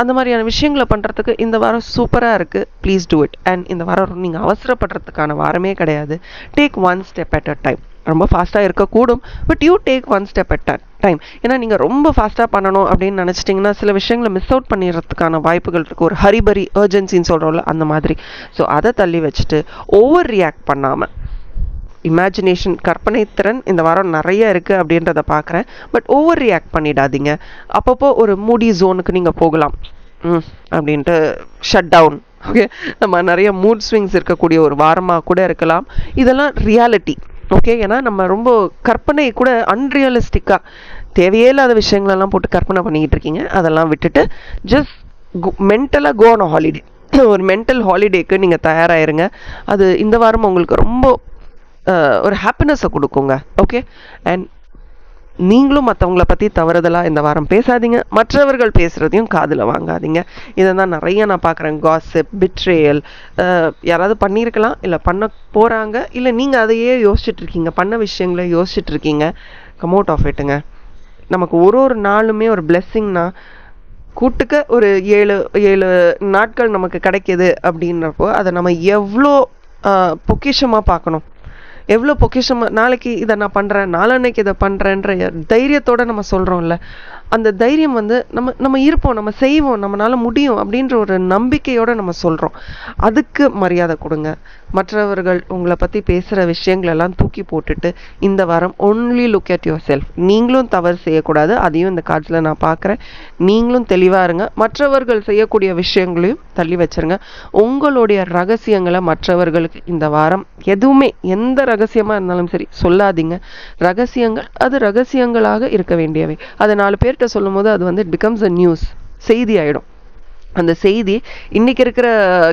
அந்த மாதிரியான விஷயங்களை பண்ணுறதுக்கு இந்த வாரம் சூப்பராக இருக்குது. Please do it. அண்ட் இந்த வாரம் நீங்கள் அவசரப்படுறதுக்கான வாரமே கிடையாது. Take one step at a time. ரொம்ப ஃபாஸ்ட்டாக இருக்கக்கூடும், but you take one step at time. ஏன்னா நீங்கள் ரொம்ப ஃபாஸ்ட்டாக பண்ணணும் அப்படின்னு நினச்சிட்டிங்கன்னா சில விஷயங்களை மிஸ் அவுட் பண்ணிடுறதுக்கான வாய்ப்புகள் இருக்குது. ஒரு ஹரிபரி அர்ஜென்சின்னு சொல்கிறோம்ல, அந்த மாதிரி. ஸோ அதை தள்ளி வச்சுட்டு ஓவர் ரியாக்ட் பண்ணாமல், இமேஜினேஷன், கற்பனை திறன் இந்த வாரம் நிறைய இருக்குது அப்படின்றத பார்க்குறேன். பட் ஓவர் ரியாக்ட் பண்ணிடாதீங்க. அப்பப்போ ஒரு மூடி ஜோனுக்கு நீங்கள் போகலாம் அப்படின்ட்டு ஷட் டவுன். ஓகே, நம்ம நிறைய மூட் ஸ்விங்ஸ் இருக்கக்கூடிய ஒரு வாரமாக கூட இருக்கலாம். இதெல்லாம் ரியாலிட்டி. ஓகே, ஏன்னா நம்ம ரொம்ப கற்பனை கூட அன்ரியலிஸ்டிக்காக தேவையே இல்லாத விஷயங்களெல்லாம் போட்டு கற்பனை பண்ணிக்கிட்டு இருக்கீங்க. அதெல்லாம் விட்டுட்டு ஜஸ்ட் மென்டலாக கோ ஆன் ஹாலிடே. ஒரு மென்டல் ஹாலிடேக்கு நீங்கள் தயாராகிருங்க. அது இந்த வாரம் உங்களுக்கு ரொம்ப ஒரு ஹாப்பினஸை கொடுக்குங்க. ஓகே, அண்ட் நீங்களும் மற்றவங்கள பற்றி தவறுதலாக இந்த வாரம் பேசாதீங்க. மற்றவர்கள் பேசுகிறதையும் காதில் வாங்காதீங்க. இதை தான் நிறைய நான் பார்க்குறேன். காசிப், பிட்ரேயல், யாராவது பண்ணியிருக்கலாம், இல்லை பண்ண போகிறாங்க, இல்லை நீங்கள் அதையே யோசிச்சுட்ருக்கீங்க, பண்ண விஷயங்களை யோசிச்சுட்ருக்கீங்க. கம் அவுட் ஆஃப் இட்டுங்க. நமக்கு ஒரு நாளுமே ஒரு பிளெஸ்ஸிங்னா கூட்டுக்க ஒரு 7 நாட்கள் நமக்கு கிடைக்கிது அப்படின்றப்போ அதை நம்ம எவ்வளோ பொக்கிஷமாக பார்க்கணும். எவ்வளோ பொக்கிஷமாக நாளைக்கு இதை நான் பண்ணுறேன், நாளன்னைக்கு இதை பண்ணுறேன்ற தைரியத்தோடு நம்ம சொல்கிறோம்ல, அந்த தைரியம் நம்ம இருப்போம், நம்ம செய்வோம், நம்மளால் முடியும் அப்படின்ற ஒரு நம்பிக்கையோடு நம்ம சொல்கிறோம். அதுக்கு மரியாதை கொடுங்க. மற்றவர்கள் உங்களை பற்றி பேசுகிற விஷயங்களெல்லாம் தூக்கி போட்டுட்டு இந்த வாரம் only look at your self. நீங்களும் தவறு செய்யக்கூடாது, அதையும் இந்த காட்சியில் நான் பார்க்குறேன். நீங்களும் தெளிவாக இருங்க. மற்றவர்கள் செய்யக்கூடிய விஷயங்களையும் தள்ளி வச்சுருங்க. உங்களுடைய ரகசியங்களை மற்றவர்களுக்கு இந்த வாரம் எதுவுமே, எந்த ரகசியமாக இருந்தாலும் சரி சொல்லாதீங்க. ரகசியங்கள் அது ரகசியங்களாக இருக்க வேண்டியவை. அதை 4 பேர்கிட்ட சொல்லும் போது அது இட் பிகம்ஸ் அ நியூஸ், செய்தி ஆகிடும். அந்த செய்தி இன்றைக்கி இருக்கிற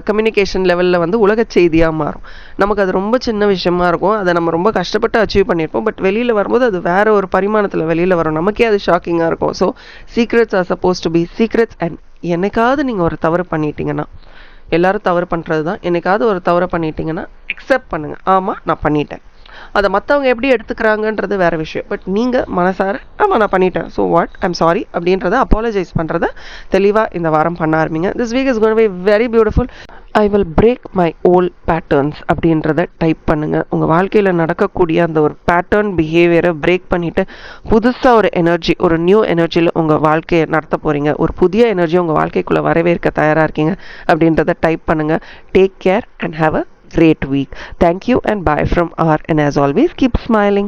கம்யூனிகேஷன் லெவலில் உலக செய்தியாக மாறும். நமக்கு அது ரொம்ப சின்ன விஷயமா இருக்கும். அதை நம்ம ரொம்ப கஷ்டப்பட்டு அச்சீவ் பண்ணியிருப்போம். பட் வெளியில் வரும்போது அது வேற ஒரு பரிமாணத்தில் வெளியில் வரும். நமக்கே அது ஷாக்கிங்காக இருக்கும். So secrets are supposed to be secrets. And என்னைக்காவது நீங்கள் ஒரு தவறு பண்ணிட்டீங்கன்னா, எல்லாரும் தவறு பண்ணுறது தான், என்னைக்காவது ஒரு தவறு பண்ணிட்டீங்கன்னா அக்செப்ட் பண்ணுங்கள். ஆமாம், நான் பண்ணிட்டேன். அதை மற்றவங்க எப்படி எடுத்துக்கிறாங்கன்றது வேறு விஷயம். பட் நீங்கள் மனசார ஆமாம் நான் பண்ணிட்டேன், ஸோ வாட், ஐம் சாரி அப்படின்றத அப்பாலஜைஸ் பண்ணுறத தெளிவாக இந்த வாரம் பண்ண ஆரம்பிங்க. This week is going to be very beautiful. I will break my old patterns அப்படின்றத டைப் பண்ணுங்கள். உங்கள் வாழ்க்கையில் நடக்கக்கூடிய அந்த ஒரு பேட்டர்ன் பிஹேவியரை பிரேக் பண்ணிவிட்டு புதுசாக ஒரு எனர்ஜி, ஒரு நியூ எனர்ஜியில் உங்கள் வாழ்க்கையை நடத்த போகிறீங்க. ஒரு புதிய எனர்ஜி உங்கள் வாழ்க்கைக்குள்ளே வரவேற்க தயாராக இருக்கீங்க அப்படின்றத டைப் பண்ணுங்கள். Take care and have a great week. Thank you and bye from R, and as always keep smiling.